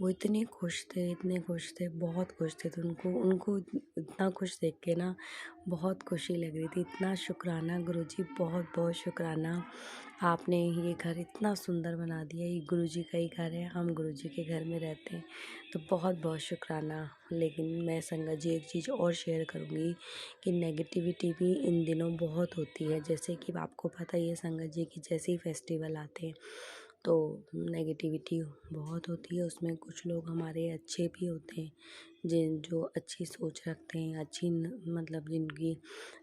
वो इतने खुश थे, बहुत खुश थे। तो उनको इतना खुश देख के ना बहुत खुशी लग रही थी। इतना शुक्राना गुरुजी, बहुत बहुत शुक्राना। आपने ये घर इतना सुंदर बना दिया। ये गुरुजी का ही घर है, हम गुरुजी के घर में रहते हैं, तो बहुत बहुत शुक्राना। लेकिन मैं संगत जी एक चीज़ और शेयर करूँगी कि नेगेटिविटी भी इन दिनों बहुत होती है। जैसे कि आपको पता ही है संगत जी की जैसे ही फेस्टिवल आते हैं तो नेगेटिविटी बहुत होती है उसमें। कुछ लोग हमारे अच्छे भी होते हैं जो अच्छी सोच रखते हैं, मतलब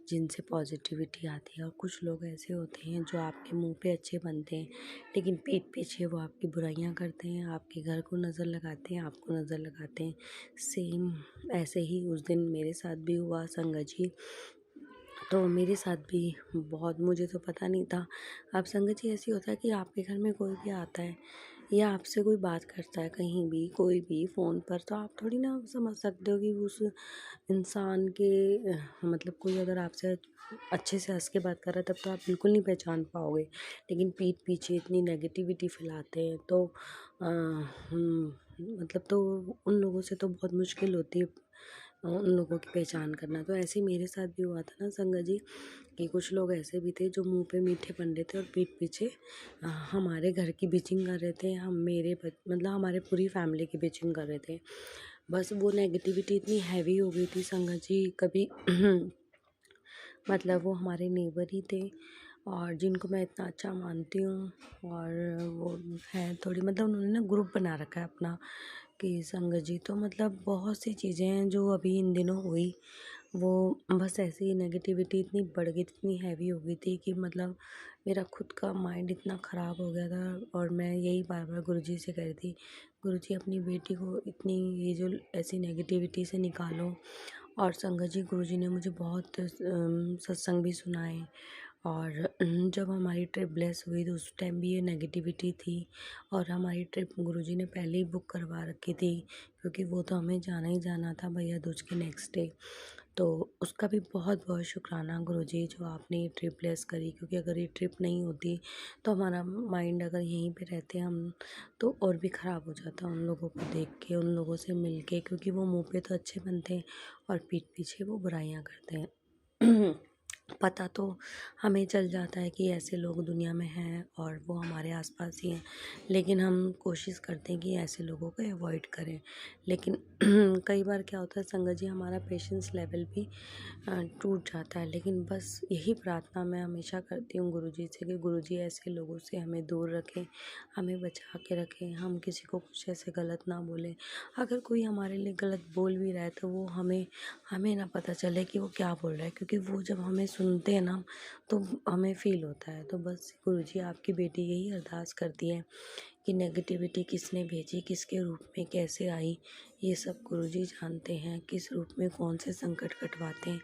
जिनसे पॉजिटिविटी आती है। और कुछ लोग ऐसे होते हैं जो आपके मुंह पे अच्छे बनते हैं लेकिन पीठ पीछे वो आपकी बुराइयां करते हैं, आपके घर को नज़र लगाते हैं, आपको नज़र लगाते हैं। सेम ऐसे ही उस दिन मेरे साथ भी हुआ संगत जी। तो मेरे साथ भी बहुत, मुझे तो पता नहीं था। अब संगत जी ऐसी होता है कि आपके घर में कोई भी आता है या आपसे कोई बात करता है कहीं भी, कोई भी फ़ोन पर, तो आप थोड़ी ना समझ सकते हो कि उस इंसान के मतलब कोई अगर आपसे अच्छे से हंस के बात कर रहा है तब तो आप बिल्कुल नहीं पहचान पाओगे। लेकिन पीठ पीछे इतनी नेगेटिविटी फैलाते हैं तो मतलब तो उन लोगों से तो बहुत मुश्किल होती है उन लोगों की पहचान करना। तो ऐसे ही मेरे साथ भी हुआ था ना संगत जी, कि कुछ लोग ऐसे भी थे जो मुंह पे मीठे बन रहे थे और पीठ पीछे हमारे घर की बिचिंग कर रहे थे। मतलब हमारे पूरी फैमिली की बिचिंग कर रहे थे। बस वो नेगेटिविटी इतनी हैवी हो गई थी संगत जी, कभी मतलब वो हमारे नेबर ही थे और जिनको मैं इतना अच्छा मानती हूँ। और वो है थोड़ी, मतलब उन्होंने ना ग्रुप बना रखा है अपना कि संगत जी। तो मतलब बहुत सी चीज़ें हैं जो अभी इन दिनों हुई, वो बस ऐसे ही नेगेटिविटी इतनी बढ़ गई थी, इतनी हैवी हो गई थी कि मतलब मेरा खुद का माइंड इतना ख़राब हो गया था। और मैं यही बार बार गुरुजी से कह रही थी, गुरुजी अपनी बेटी को इतनी ये जो ऐसी नेगेटिविटी से निकालो। और संगत जी गुरुजी ने मुझे बहुत सत्संग भी सुनाए। और जब हमारी ट्रिप ब्लेस हुई तो उस टाइम भी ये नेगेटिविटी थी। और हमारी ट्रिप गुरुजी ने पहले ही बुक करवा रखी थी क्योंकि वो तो हमें जाना ही जाना था भैया दूज के नेक्स्ट डे। तो उसका भी बहुत बहुत शुक्राना गुरुजी जो आपने ये ट्रिप ब्लेस करी, क्योंकि अगर ये ट्रिप नहीं होती तो हमारा माइंड अगर यहीं पे रहते हम तो और भी ख़राब हो जाता उन लोगों को देख के, उन लोगों से मिल के, क्योंकि वो मुंह पे तो अच्छे बनते हैं और पीठ पीछे वो बुराइयां करते हैं। पता तो हमें चल जाता है कि ऐसे लोग दुनिया में हैं और वो हमारे आसपास ही हैं, लेकिन हम कोशिश करते हैं कि ऐसे लोगों को अवॉइड करें। लेकिन कई बार क्या होता है संगत जी, हमारा पेशेंस लेवल भी टूट जाता है। लेकिन बस यही प्रार्थना मैं हमेशा करती हूँ गुरुजी से कि गुरुजी ऐसे लोगों से हमें दूर रखें, हमें बचा के रखें, हम किसी को कुछ ऐसे गलत ना बोलें। अगर कोई हमारे लिए गलत बोल भी रहा है तो वो हमें ना पता चले कि वो क्या बोल रहा है, क्योंकि वो जब हमें सुनते हैं ना तो हमें फ़ील होता है। तो बस गुरुजी आपकी बेटी यही अरदास करती है कि नेगेटिविटी किसने भेजी, किसके रूप में, कैसे आई, ये सब गुरुजी जानते हैं। किस रूप में कौन से संकट कटवाते हैं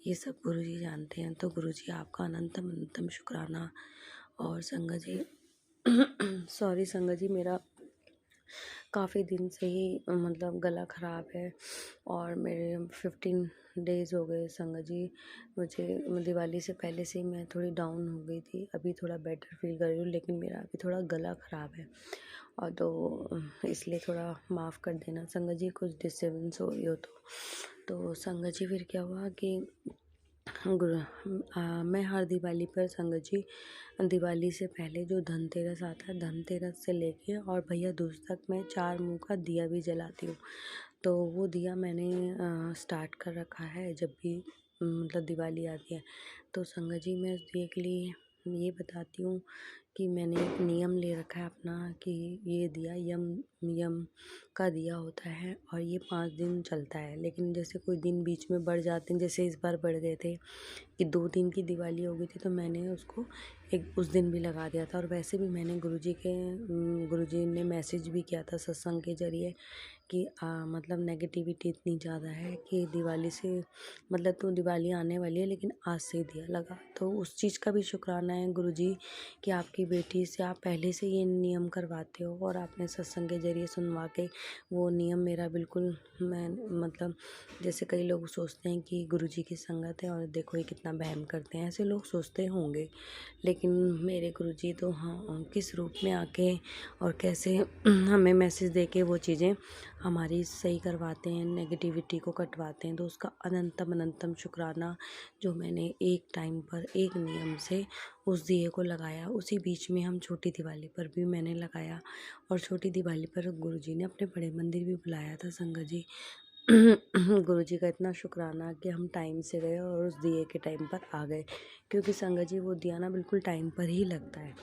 ये सब गुरुजी जानते हैं। तो गुरुजी आपका अनंतम अनंतम शुक्राना। और संगत जी सॉरी संगत जी, मेरा काफ़ी दिन से ही मतलब गला ख़राब है और मेरे 15 डेज़ हो गए संगत जी। मुझे दिवाली से पहले से ही मैं थोड़ी डाउन हो गई थी, अभी थोड़ा बेटर फील कर रही हूँ, लेकिन मेरा अभी थोड़ा गला ख़राब है। और तो इसलिए थोड़ा माफ़ कर देना संगत जी, कुछ डिस्टर्बेंस हो रही हो तो संगत जी फिर क्या हुआ कि मैं हर दिवाली पर संगत जी, दिवाली से पहले जो धनतेरस आता है, धनतेरस से लेके और भैया दूज तक मैं 4 मुँह का दिया भी जलाती हूँ। तो वो दिया मैंने स्टार्ट कर रखा है जब भी मतलब दिवाली आती है। तो संगत जी मैं उस दिए के लिए ये बताती हूँ कि मैंने एक नियम ले रखा है अपना कि ये दिया यम यम का दिया होता है और ये 5 दिन चलता है। लेकिन जैसे कोई दिन बीच में बढ़ जाते हैं, जैसे इस बार बढ़ गए थे कि 2 दिन की दिवाली हो गई थी, तो मैंने उसको एक उस दिन भी लगा दिया था। और वैसे भी मैंने गुरुजी ने मैसेज भी किया था सत्संग के ज़रिए कि मतलब नेगेटिविटी इतनी ज़्यादा है कि दिवाली से मतलब तो दिवाली आने वाली है लेकिन आज से ही दिया लगा। तो उस चीज़ का भी शुक्राना है गुरुजी कि आपकी बेटी से आप पहले से ये नियम करवाते हो और आपने सत्संग के ज़रिए सुनवा के वो नियम मेरा बिल्कुल, मैं मतलब जैसे कई लोग सोचते हैं कि गुरुजी की संगत है और देखो ये कितना वहम करते हैं, ऐसे लोग सोचते होंगे। लेकिन मेरे गुरुजी तो हाँ किस रूप में आके और कैसे हमें मैसेज दे के वो चीज़ें हमारी सही करवाते हैं, नेगेटिविटी को कटवाते हैं। तो उसका अनंतम अनंतम शुक्राना जो मैंने एक टाइम पर एक नियम से उस दिए को लगाया। उसी बीच में हम छोटी दिवाली पर भी मैंने लगाया और छोटी दिवाली पर गुरुजी ने अपने बड़े मंदिर भी बुलाया था संगत जी। गुरुजी का इतना शुक्राना कि हम टाइम से गए और उस दिए के टाइम पर आ गए, क्योंकि संगत जी वो दिया ना बिल्कुल टाइम पर ही लगता है।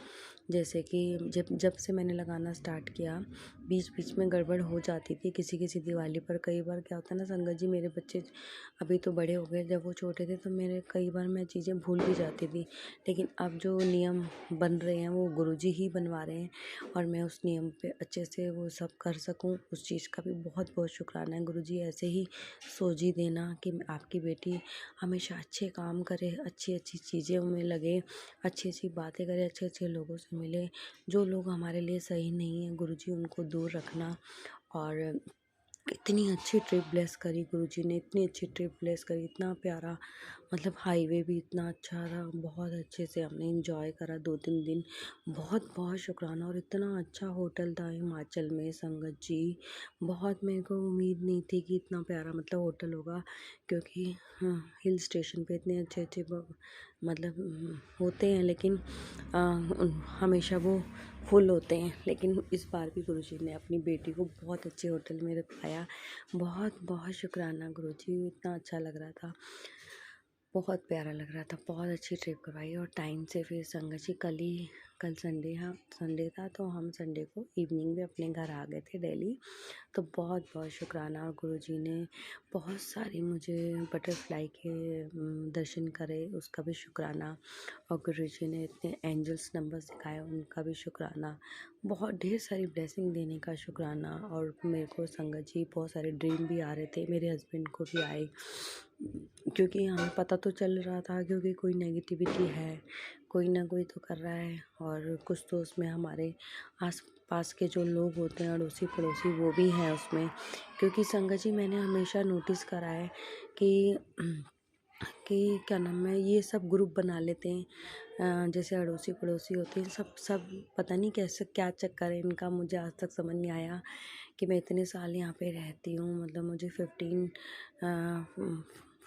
जैसे कि जब जब से मैंने लगाना स्टार्ट किया, बीच बीच में गड़बड़ हो जाती थी किसी किसी दिवाली पर। कई बार क्या होता है ना संगत जी, मेरे बच्चे अभी तो बड़े हो गए, जब वो छोटे थे तो मेरे कई बार मैं चीज़ें भूल भी जाती थी। लेकिन अब जो नियम बन रहे हैं वो गुरुजी ही बनवा रहे हैं, और मैं उस नियम पे अच्छे से वो सब कर सकूं, उस चीज़ का भी बहुत बहुत शुक्राना है। गुरुजी ऐसे ही सोझी देना कि आपकी बेटी हमेशा अच्छे काम करे, अच्छी अच्छी चीज़ों में लगे, अच्छी अच्छी बातें करे, अच्छे अच्छे लोगों से मिले। जो लोग हमारे लिए सही नहीं है गुरुजी उनको दूर रखना। और इतनी अच्छी ट्रिप ब्लेस करी गुरुजी ने, इतनी अच्छी ट्रिप ब्लेस करी, इतना प्यारा, मतलब हाईवे भी इतना अच्छा था, बहुत अच्छे से हमने इंजॉय करा 2-3 दिन। बहुत बहुत शुक्राना। और इतना अच्छा होटल था हिमाचल में संगत जी, बहुत मेरे को उम्मीद नहीं थी कि इतना प्यारा मतलब होटल होगा, क्योंकि हिल स्टेशन पे इतने अच्छे अच्छे मतलब होते हैं, लेकिन हमेशा वो फुल होते हैं। लेकिन इस बार भी गुरुजी ने अपनी बेटी को बहुत अच्छे होटल में रखाया। बहुत बहुत शुक्राना गुरुजी, इतना अच्छा लग रहा था, बहुत प्यारा लग रहा था, बहुत अच्छी ट्रिप करवाई। और टाइम से फिर संगत जी कल संडे, हाँ संडे था, तो हम संडे को इवनिंग में अपने घर आ गए थे दिल्ली। तो बहुत बहुत शुक्राना। और गुरुजी ने बहुत सारी मुझे बटरफ्लाई के दर्शन करे, उसका भी शुक्राना। और गुरुजी ने इतने एंजल्स नंबर सिखाए, उनका भी शुक्राना। बहुत ढेर सारी ब्लेसिंग देने का शुक्राना। और मेरे को संगत जी बहुत सारे ड्रीम भी आ रहे थे, मेरे हस्बैंड को भी आए, क्योंकि हमें पता तो चल रहा था, क्योंकि कोई नेगेटिविटी है, कोई ना कोई तो कर रहा है। और कुछ तो उसमें हमारे आस पास के जो लोग होते हैं, अड़ोसी पड़ोसी, वो भी हैं उसमें। क्योंकि संगत जी मैंने हमेशा नोटिस करा है कि क्या नाम है, ये सब ग्रुप बना लेते हैं, जैसे अड़ोसी पड़ोसी होते हैं, सब सब पता नहीं कैसे क्या चक्कर है इनका, मुझे आज तक समझ नहीं आया कि मैं इतने साल यहाँ पे रहती हूँ। मतलब मुझे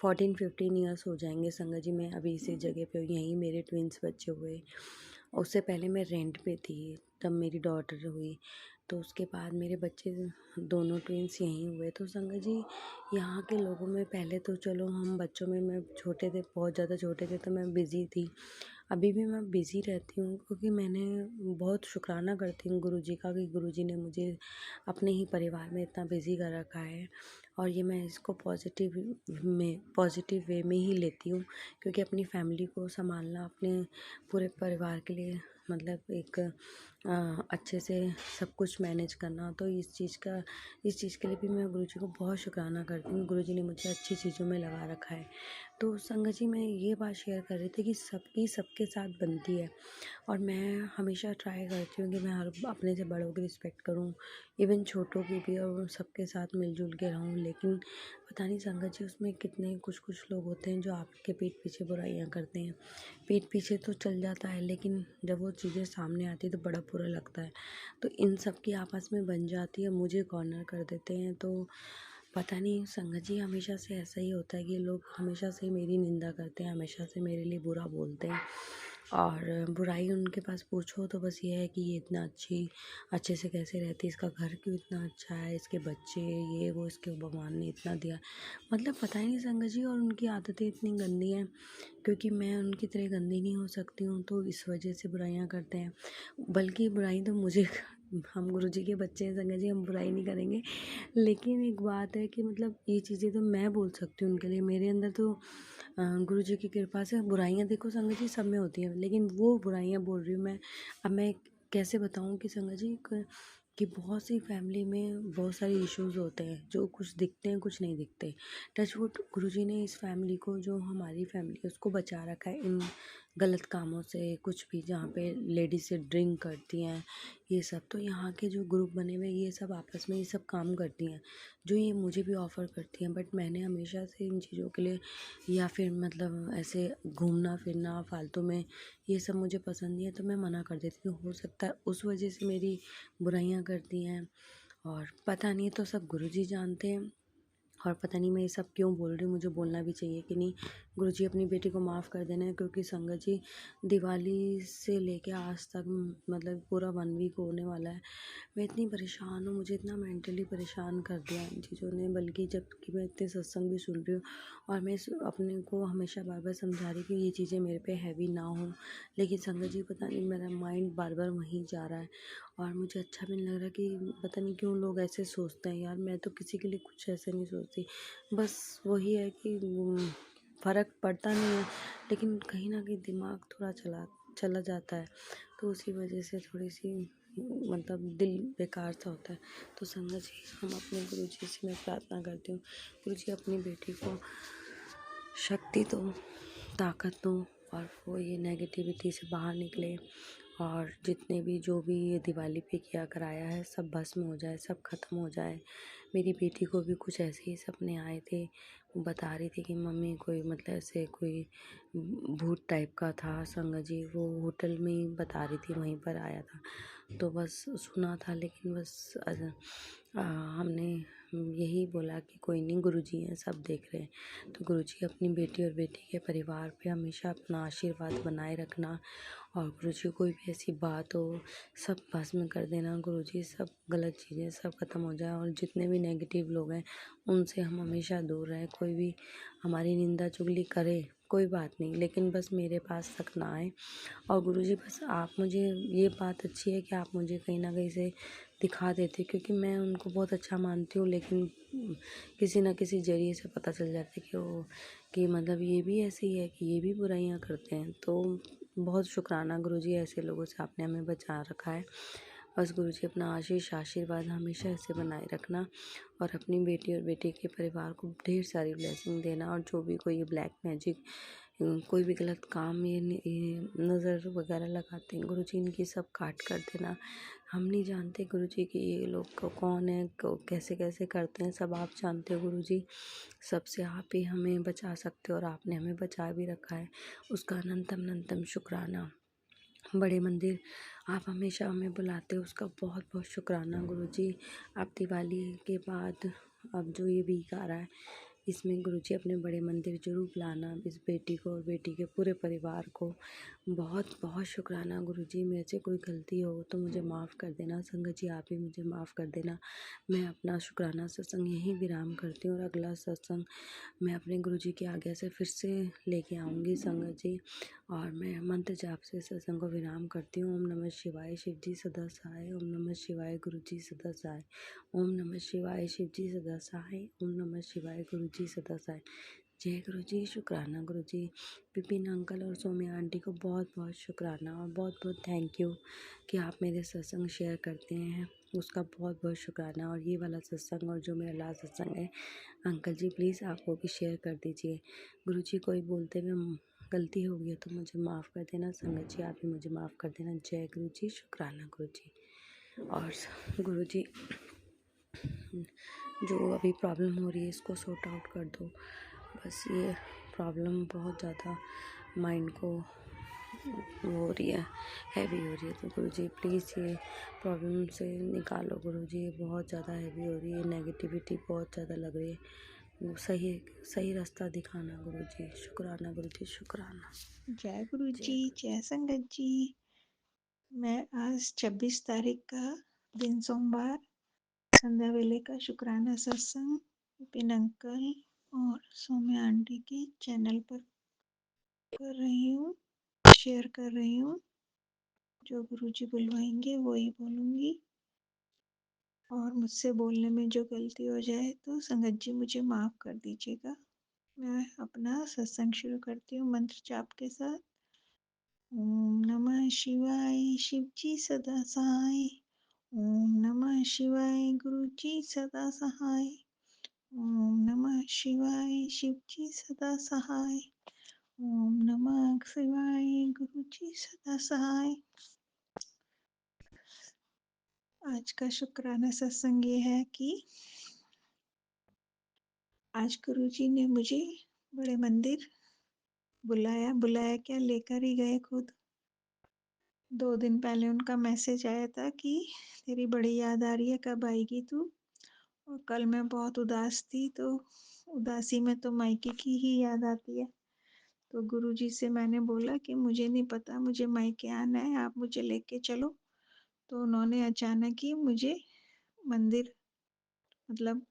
14-15 ईयर्स हो जाएंगे संगत जी, मैं अभी इसी जगह पे हूँ, यहीं मेरे ट्विंस बच्चे हुए। उससे पहले मैं रेंट पे थी, तब मेरी डॉटर हुई, तो उसके बाद मेरे बच्चे दोनों ट्विंस यहीं हुए। तो संगत जी यहाँ के लोगों में पहले तो चलो हम बच्चों में, मैं छोटे थे, बहुत ज़्यादा छोटे थे, तो मैं बिज़ी थी। अभी भी मैं बिज़ी रहती हूँ, क्योंकि मैंने बहुत शुक्राना करती हूँ गुरुजी का कि गुरुजी ने मुझे अपने ही परिवार में इतना बिज़ी कर रखा है। और ये मैं इसको पॉजिटिव वे में ही लेती हूँ, क्योंकि अपनी फैमिली को संभालना, अपने पूरे परिवार के लिए मतलब एक अच्छे से सब कुछ मैनेज करना, तो इस चीज़ के लिए भी मैं गुरुजी को बहुत शुक्राना करती हूँ। गुरुजी ने मुझे अच्छी चीज़ों में लगा रखा है। तो संगत जी मैं ये बात शेयर कर रही थी कि सबकी सबके साथ बनती है, और मैं हमेशा ट्राई करती हूँ कि मैं हर अपने से बड़ों की रिस्पेक्ट करूँ, इवन छोटों की भी, और सबके साथ मिलजुल के रहूँ। लेकिन पता नहीं संगत जी उसमें कितने कुछ लोग होते हैं जो आपके पीठ पीछे बुराइयाँ करते हैं। पीठ पीछे तो चल जाता है, लेकिन जब वो चीज़ें सामने आती है तो बड़ा बुरा लगता है। तो इन सब की आपस में बन जाती है, मुझे कॉर्नर कर देते हैं। तो पता नहीं संगत जी हमेशा से ऐसा ही होता है कि लोग हमेशा से मेरी निंदा करते हैं, हमेशा से मेरे लिए बुरा बोलते हैं। और बुराई उनके पास पूछो तो बस ये है कि ये इतना अच्छे से कैसे रहती है, इसका घर क्यों इतना अच्छा है, इसके बच्चे, ये वो, इसके भगवान ने इतना दिया। मतलब पता ही नहीं संगत जी। और उनकी आदतें इतनी गंदी हैं, क्योंकि मैं उनकी तरह गंदी नहीं हो सकती हूँ, तो इस वजह से बुराइयाँ करते हैं। बल्कि बुराई तो मुझे हम गुरुजी के बच्चे हैं संगत जी, हम बुराई नहीं करेंगे। लेकिन एक बात है कि मतलब ये चीज़ें तो मैं बोल सकती हूँ उनके लिए, मेरे अंदर तो गुरुजी की कृपा से बुराइयाँ देखो संगत जी सब में होती हैं, लेकिन वो बुराइयाँ बोल रही हूँ मैं। अब मैं कैसे बताऊँ कि संगत जी कि बहुत सी फैमिली में बहुत सारे इश्यूज होते हैं, जो कुछ दिखते हैं कुछ नहीं दिखते। टचवुड गुरुजी ने इस फैमिली को, जो हमारी फैमिली है, उसको बचा रखा है इन गलत कामों से, कुछ भी जहाँ पे लेडीज से ड्रिंक करती हैं, ये सब। तो यहाँ के जो ग्रुप बने हुए ये सब आपस में ये सब काम करती हैं, जो ये मुझे भी ऑफ़र करती हैं। बट मैंने हमेशा से इन चीज़ों के लिए, या फिर मतलब ऐसे घूमना फिरना फालतू में, ये सब मुझे पसंद नहीं है, तो मैं मना कर देती हूँ। हो सकता है उस वजह से मेरी बुराइयाँ करती हैं, और पता नहीं, तो सब गुरुजी जानते हैं। और पता नहीं मैं ये सब क्यों बोल रही हूँ, मुझे बोलना भी चाहिए कि नहीं। गुरुजी अपनी बेटी को माफ़ कर देना है, क्योंकि संगत जी दिवाली से लेके आज तक मतलब पूरा 1 वीक होने वाला है, मैं इतनी परेशान हूँ, मुझे इतना मेंटली परेशान कर दिया इन चीज़ों ने। बल्कि जबकि मैं इतने सत्संग भी सुन रही हूँ और मैं अपने को हमेशा बार बार समझा रही कि ये चीज़ें मेरे पे हैवी ना हो, लेकिन संगत जी पता नहीं मेरा माइंड बार बार वहीं जा रहा है और मुझे अच्छा भी नहीं लग रहा कि पता नहीं क्यों लोग ऐसे सोचते हैं। यार मैं तो किसी के लिए कुछ ऐसे नहीं सोचती, बस वही है कि फ़र्क पड़ता नहीं है, लेकिन कहीं ना कहीं दिमाग थोड़ा चला चला जाता है, तो उसी वजह से थोड़ी सी मतलब दिल बेकार सा होता है। तो संगत जी हम अपने गुरु जी से मैं प्रार्थना करती हूँ, गुरु जी अपनी बेटी को शक्ति दो, ताकत दो और वो ये नेगेटिविटी से बाहर निकले और जितने भी जो भी ये दिवाली पे किया कराया है सब भस्म हो जाए, सब ख़त्म हो जाए। मेरी बेटी को भी कुछ ऐसे ही सपने आए थे, वो बता रही थी कि मम्मी कोई मतलब ऐसे कोई भूत टाइप का था। संगत जी वो होटल में ही बता रही थी, वहीं पर आया था, तो बस सुना था, लेकिन बस हमने यही बोला कि कोई नहीं, गुरुजी हैं सब देख रहे हैं। तो गुरुजी अपनी बेटी और बेटी के परिवार पे हमेशा अपना आशीर्वाद बनाए रखना और गुरुजी कोई भी ऐसी बात हो सब भस्म कर देना। गुरुजी सब गलत चीज़ें सब ख़त्म हो जाए और जितने भी नेगेटिव लोग हैं उनसे हम हमेशा दूर रहें। कोई भी हमारी निंदा चुगली करे कोई बात नहीं, लेकिन बस मेरे पास तक ना आए। और गुरुजी बस आप मुझे, ये बात अच्छी है कि आप मुझे कहीं ना कहीं से दिखा देते, क्योंकि मैं उनको बहुत अच्छा मानती हूँ, लेकिन किसी न किसी जरिए से पता चल जाता है कि वो कि मतलब ये भी ऐसे ही है कि ये भी बुराइयाँ करते हैं। तो बहुत शुक्राना गुरुजी, ऐसे लोगों से आपने हमें बचा रखा है। बस गुरुजी अपना आशीर्वाद हमेशा ऐसे बनाए रखना और अपनी बेटी और बेटे के परिवार को ढेर सारी ब्लेसिंग देना। और जो भी कोई ब्लैक मैजिक कोई भी गलत काम ये नज़र वगैरह लगाते हैं, गुरुजी इनकी सब काट कर देना। हम नहीं जानते गुरुजी कि ये लोग कौन है, कैसे कैसे करते हैं, सब आप जानते हो गुरुजी। सबसे आप ही हमें बचा सकते हो और आपने हमें बचा भी रखा है, उसका अनंतम अनंतम शुक्राना। बड़े मंदिर आप हमेशा हमें बुलाते हो, उसका बहुत बहुत शुक्राना गुरुजी। आप दिवाली के बाद अब जो ये वीक आ रहा है इसमें गुरुजी अपने बड़े मंदिर जरूर बुलाना इस बेटी को और बेटी के पूरे परिवार को। बहुत बहुत शुक्राना गुरुजी। मेरे से कोई गलती हो तो मुझे माफ़ कर देना। संगत जी आप ही मुझे माफ़ कर देना। मैं अपना शुक्राना सत्संग यहीं विराम करती हूँ और अगला सत्संग मैं अपने गुरुजी की आज्ञा से फिर से लेके आऊँगी संगत जी। और मैं मंत्र जाप से सत्संग को विराम करती हूँ। ओम नमः शिवाय, शिव जी सदा सहाय। ओम नमः शिवाय, गुरु जी सदा सहाय। ओम नमः शिवाय, शिव जी सदा सहाय। ओम नमः शिवाय, गुरु जी सदा सहाय। जय गुरु जी। शुक्राना गुरु जी। विपिन अंकल और सोम्या आंटी को बहुत बहुत शुक्राना और बहुत बहुत थैंक यू कि आप मेरे सत्संग शेयर करते हैं, उसका बहुत बहुत शुक्राना। और ये वाला सत्संग और जो मेरा लास्ट सत्संग है, अंकल जी प्लीज़ आप वो भी शेयर कर दीजिए। गुरु जी कोई बोलते हुए गलती हो गई है तो मुझे माफ़ कर देना। संगत जी आप भी मुझे माफ़ कर देना। जय गुरु जी। शुक्राना गुरु जी। और गुरु जी जो अभी प्रॉब्लम हो रही है इसको सॉर्ट आउट कर दो। बस ये प्रॉब्लम बहुत ज़्यादा माइंड को वो हो रही है, हैवी हो रही है। तो गुरु जी प्लीज़ ये प्रॉब्लम से निकालो गुरु जी, बहुत ज़्यादा हैवी हो रही है, नेगेटिविटी बहुत ज़्यादा लग रही है। सही सही रास्ता दिखाना गुरु जी। शुक्राना गुरु जी। शुक्राना। जय गुरु जय जी, गुरु। जय संगत जी। मैं आज 26 तारीख का दिन सोमवार संध्या वेले का शुक्राना सत्संग विपिन अंकल और सौम्या आंटी के चैनल पर कर रही हूँ, शेयर कर रही हूँ। जो गुरुजी बुलवाएंगे वो ही बोलूँगी और मुझसे बोलने में जो गलती हो जाए तो संगत जी मुझे माफ़ कर दीजिएगा। मैं अपना सत्संग शुरू करती हूँ मंत्र जाप के साथ। ओम नमः शिवाय, शिव जी सदा सहाय। ओम नमः शिवाय, गुरु जी सदा सहाय। ओम नमः शिवाय, शिव जी सदा सहाय। ओम नमः शिवाय, गुरु जी सदा सहाय। आज का शुक्राना सत्संग ये है कि आज गुरु जी ने मुझे बड़े मंदिर बुलाया क्या, लेकर ही गए खुद। 2 दिन पहले उनका मैसेज आया था कि तेरी बड़ी याद आ रही है, कब आएगी तू। और कल मैं बहुत उदास थी, तो उदासी में तो मायके की ही याद आती है। तो गुरुजी से मैंने बोला कि मुझे नहीं पता, मुझे मायके आना है, आप मुझे लेके चलो। तो उन्होंने अचानक ही मुझे मंदिर मतलब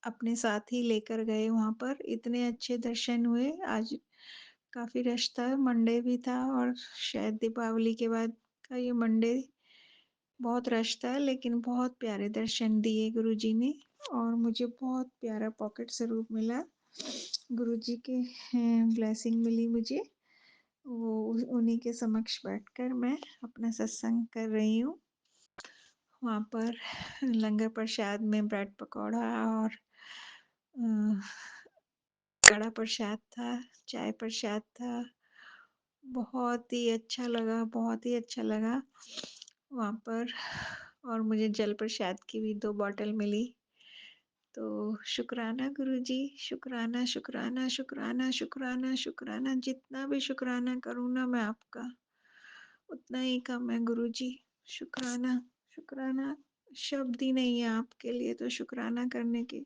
अपने साथ ही लेकर गए वहाँ पर। इतने अच्छे दर्शन हुए। आज काफ़ी रश था, मंडे भी था और शायद दीपावली के बाद का ये मंडे बहुत रश था, लेकिन बहुत प्यारे दर्शन दिए गुरुजी ने और मुझे बहुत प्यारा पॉकेट स्वरूप मिला। गुरुजी के ब्लेसिंग मिली मुझे। वो उन्हीं के समक्ष बैठकर मैं अपना सत्संग कर रही हूँ। वहाँ पर लंगर प्रसाद में ब्रेड पकौड़ा और कड़ा प्रसाद था, चाय प्रसाद था। बहुत ही अच्छा लगा, बहुत ही अच्छा लगा वहाँ पर। और मुझे जल प्रसाद की भी 2 बॉटल मिली। तो शुक्राना गुरुजी, शुक्राना, शुक्राना, शुक्राना, शुक्राना, शुक्राना। जितना भी शुक्राना करूँ ना मैं आपका, उतना ही कम है गुरुजी। शुक्राना, शुक्राना शब्द ही नहीं है आपके लिए तो शुक्राना करने के।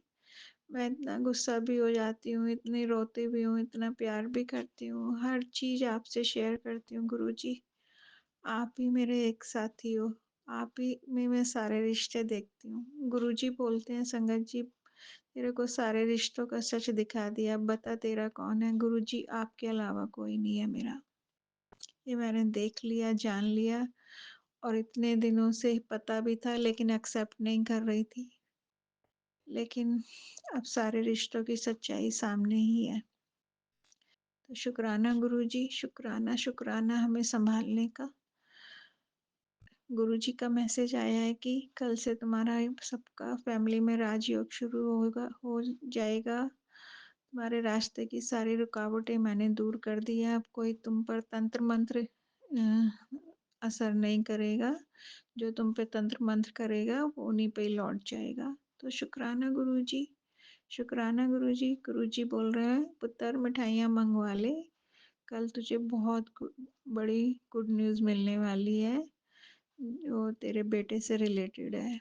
मैं इतना गुस्सा भी हो जाती हूँ, इतनी रोती भी हूँ, इतना प्यार भी करती हूँ, हर चीज़ आपसे शेयर करती हूँ गुरुजी। आप ही मेरे एक साथी हो, आप ही में मैं सारे रिश्ते देखती हूँ। गुरुजी बोलते हैं, संगत जी तेरे को सारे रिश्तों का सच दिखा दिया, अब बता तेरा कौन है। गुरुजी आपके अलावा कोई नहीं है मेरा। ये मैंने देख लिया, जान लिया और इतने दिनों से पता भी था लेकिन एक्सेप्ट नहीं कर रही थी। लेकिन अब सारे रिश्तों की सच्चाई सामने ही है। तो शुक्राना गुरुजी, शुक्राना, शुक्राना हमें संभालने का। गुरुजी का मैसेज आया है कि कल से तुम्हारा सबका फैमिली में राजयोग शुरू हो जाएगा। तुम्हारे रास्ते की सारी रुकावटें मैंने दूर कर दी है। अब कोई तुम पर तंत्र मंत्र असर नहीं करेगा। जो तुम पे तंत्र मंत्र करेगा वो उन्हीं पे ही लौट जाएगा। तो शुक्राना गुरुजी, शुक्राना गुरुजी। गुरुजी बोल रहे हैं पुत्र मिठाइयाँ मंगवा ले, कल तुझे बहुत बड़ी गुड न्यूज़ मिलने वाली है जो तेरे बेटे से रिलेटेड है।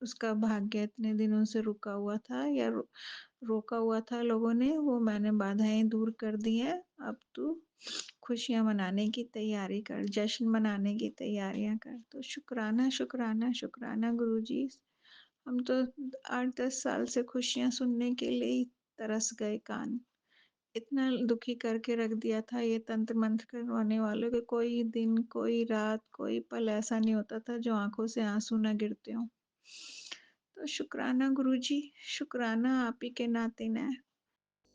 उसका भाग्य इतने दिनों से रुका हुआ था या रोका हुआ था लोगों ने, वो मैंने बाधाएं दूर कर दी हैं। अब तू खुशियां मनाने की तैयारी कर, जश्न मनाने की तैयारियां कर। तो शुक्राना, शुक्राना, शुक्राना गुरुजी। हम तो 8-10 साल से खुशियां सुनने के लिए ही तरस गए कान। इतना दुखी करके रख दिया था ये तंत्र मंत्र करवाने वालों के। कोई दिन, कोई रात, कोई पल ऐसा नहीं होता था जो आंखों से आंसू ना गिरते हों। तो शुक्राना गुरुजी, शुक्राना आप ही के नाते न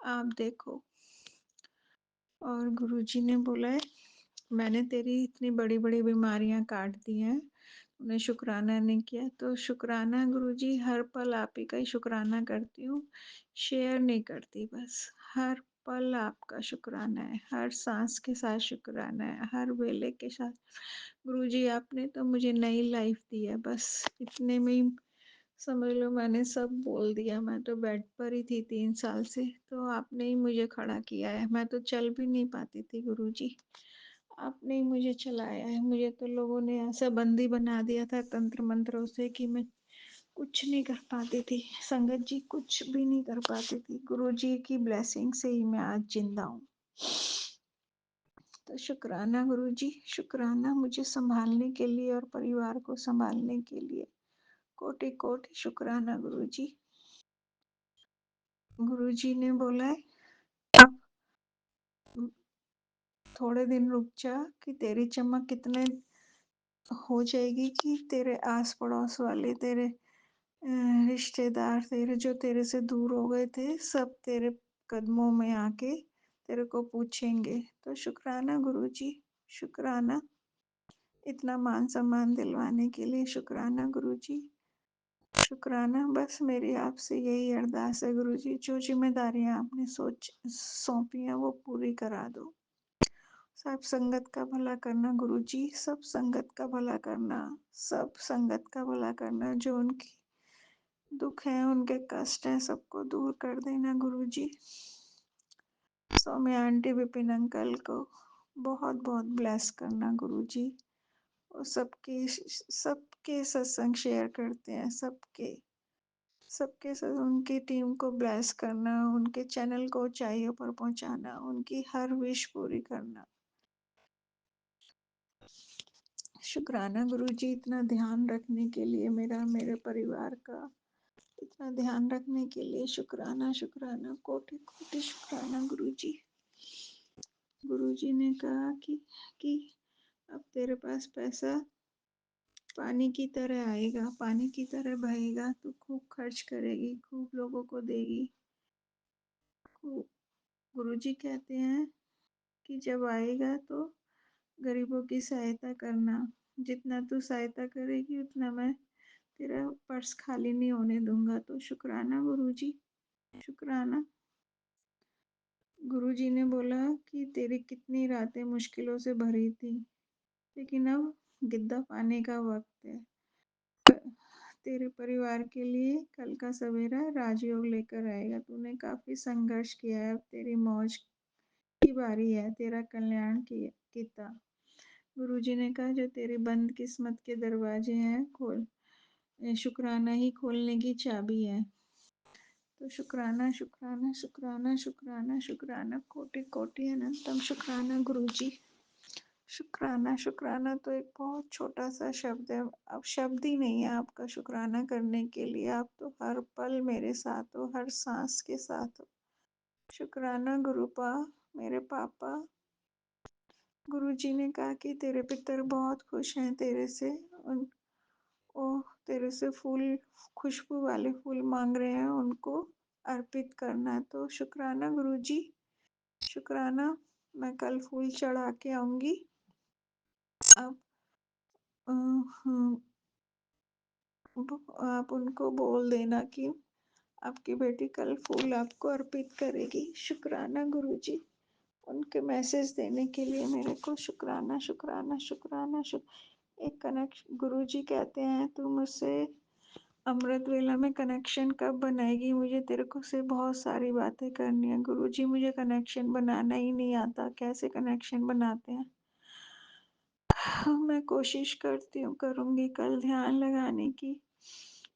आप देखो। और गुरुजी ने बोला है मैंने तेरी इतनी बड़ी बड़ी बीमारियां काट दी हैं, तूने शुक्राना नहीं किया। तो शुक्राना गुरुजी, हर पल आप ही का ही शुक्राना करती हूँ, शेयर नहीं करती। बस हर पल आपका शुक्राना है, हर सांस के साथ शुक्राना है, हर वेले के साथ। गुरुजी आपने तो मुझे नई लाइफ दी है, बस इतने में ही समझ लो मैंने सब बोल दिया। मैं तो बेड पर ही थी 3 साल से, तो आपने ही मुझे खड़ा किया है। मैं तो चल भी नहीं पाती थी गुरुजी, आपने ही मुझे चलाया है। मुझे तो लोगों ने ऐसा बंदी बना दिया था तंत्र मंत्रों से कि मैं कुछ नहीं कर पाती थी। संगत जी कुछ भी नहीं कर पाती थी। गुरुजी की ब्लेसिंग से ही मैं आज जिंदा हूँ। तो शुक्राना गुरुजी, शुक्राना मुझे संभालने के लिए और परिवार को संभालने के लिए। कोटि कोटि शुक्राना गुरुजी। गुरुजी ने बोला है अब थोड़े दिन रुक जा कि तेरी चमक कितने हो जाएगी कि तेरे आस पड़ोस वाले, तेरे रिश्तेदार, तेरे जो तेरे से दूर हो गए थे, सब तेरे कदमों में आके तेरे को पूछेंगे। तो शुक्राना गुरुजी, शुक्राना इतना मान सम्मान दिलवाने के लिए। शुक्राना गुरुजी, शुक्राना। बस मेरी आपसे यही अरदास है गुरुजी, जो जिम्मेदारियां आपने सौंपी हैं वो पूरी करा दो। सब संगत का भला करना गुरुजी, सब संगत का भला करना, सब संगत का भला करना। जो उनकी दुख है, उनके कष्ट हैं, सबको दूर कर देना गुरुजी। सौम्या आंटी, विपिन अंकल को बहुत बहुत ब्लेस करना गुरुजी। वो सबके सबके सत्संग शेयर करते हैं, सबके सबके साथ उनकी टीम को ब्लेस करना, उनके चैनल को ऊंचाइयों पर पहुंचाना, उनकी हर विश पूरी करना। शुक्राना गुरुजी, इतना ध्यान रखने के लिए मेरे परिवार का इतना ध्यान रखने के लिए शुक्राना शुक्राना, कोटि कोटि शुक्राना गुरुजी। गुरुजी ने कहा कि अब तेरे पास पैसा पानी की तरह आएगा, पानी की तरह बहेगा, तू खूब खर्च करेगी, खूब लोगों को देगी। गुरुजी कहते हैं कि जब आएगा तो गरीबों की सहायता करना, जितना तू सहायता करेगी उतना मैं तेरा पर्स खाली नहीं होने दूंगा। तो शुक्राना गुरुजी, शुक्राना। गुरुजी ने बोला कि तेरी कितनी रातें मुश्किलों से भरी थी, लेकिन अब गिद्दा पाने का वक्त है। तेरे परिवार के लिए कल का सवेरा राजयोग लेकर आएगा। तूने काफी संघर्ष किया है, अब तेरी मौज की बारी है, तेरा कल्याण कीता। गुरुजी ने कहा जो तेरी बंद किस्मत के दरवाजे हैं खोल, शुक्राना ही खोलने की चाबी है। तो शुक्राना शुक्राना शुक्राना शुक्राना शुक्राना, कोटि कोटि अनंतम शुक्राना गुरुजी। शुक्राना शुक्राना तो एक बहुत छोटा सा शब्द है, अब शब्द ही नहीं है आपका शुक्राना करने के लिए। आप तो हर पल मेरे साथ हो, हर सांस के साथ हो। शुक्राना गुरुपा, मेरे पापा। गुरुजी ने कहा कि तेरे पितर बहुत खुश हैं तेरे से, उन ओ तेरे से फूल, खुशबू वाले फूल मांग रहे हैं, उनको अर्पित करना। तो शुक्राना गुरुजी, शुक्राना। मैं कल फूल चढ़ा के आऊंगी। अब आप उनको बोल देना कि आपकी बेटी कल फूल आपको अर्पित करेगी। शुक्राना गुरुजी, उनके मैसेज देने के लिए मेरे को शुक्राना शुक्राना शुक्राना एक कनेक्शन। गुरुजी कहते हैं तू मुझसे अमृत वेला में कनेक्शन कब बनाएगी, मुझे तेरे को से बहुत सारी बातें करनी है। गुरुजी मुझे कनेक्शन बनाना ही नहीं आता, कैसे कनेक्शन बनाते हैं। मैं कोशिश करती हूँ, करूँगी कल ध्यान लगाने की।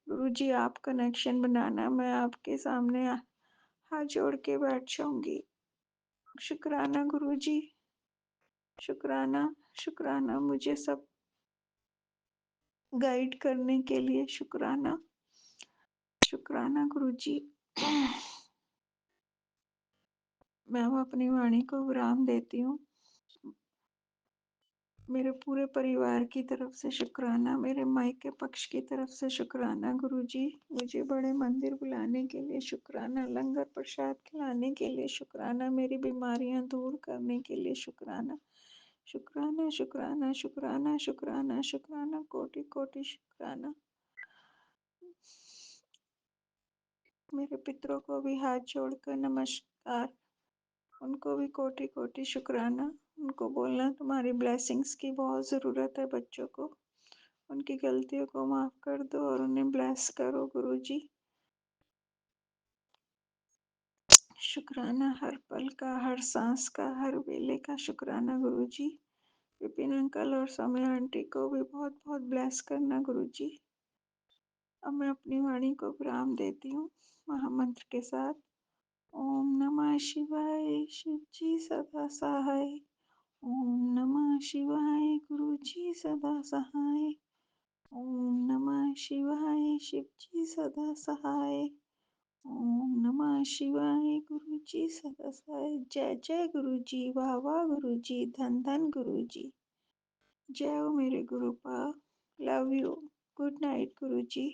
गुरुजी आप कनेक्शन बनाना, मैं आपके सामने हाथ जोड़ के बैठ जाऊंगी। शुक्राना गुरुजी, शुक्राना शुक्राना, मुझे सब गाइड करने के लिए शुक्राना शुक्राना गुरुजी। मैं अब अपनी वाणी को विराम देती हूँ। मेरे पूरे परिवार की तरफ से शुक्राना, मेरे मायके पक्ष की तरफ से शुक्राना गुरुजी। मुझे बड़े मंदिर बुलाने के लिए शुक्राना, लंगर प्रसाद खिलाने के लिए शुक्राना, मेरी बीमारियां दूर करने के लिए शुक्राना। शुक्राना शुक्राना शुक्राना शुक्राना शुक्राना, कोटि कोटि शुक्राना। मेरे पितरों को भी हाथ जोड़कर नमस्कार, उनको भी कोटि कोटि शुक्राना। उनको बोलना तुम्हारी ब्लेसिंग्स की बहुत ज़रूरत है बच्चों को, उनकी गलतियों को माफ़ कर दो और उन्हें ब्लेस करो गुरुजी। शुक्राना हर पल का, हर सांस का, हर वेले का शुक्राना गुरुजी। विपिन अंकल और सौम्या आंटी को भी बहुत बहुत ब्लेस करना गुरुजी। अब मैं अपनी वाणी को विराम देती हूँ महामंत्र के साथ। ओम नमः शिवाय, शिव जी सदा सहाय। ओम नमः शिवाय, गुरु जी सदा सहाय। ओम नमः शिवाय, शिव जी सदा सहाय। ओम नमः शिवाय, गुरु जी सदा सहाय। जय जय गुरु जी, वाह वाह गुरु जी, धन धन गुरु जी। जय हो मेरे गुरुपा, love you, good night Guru ji.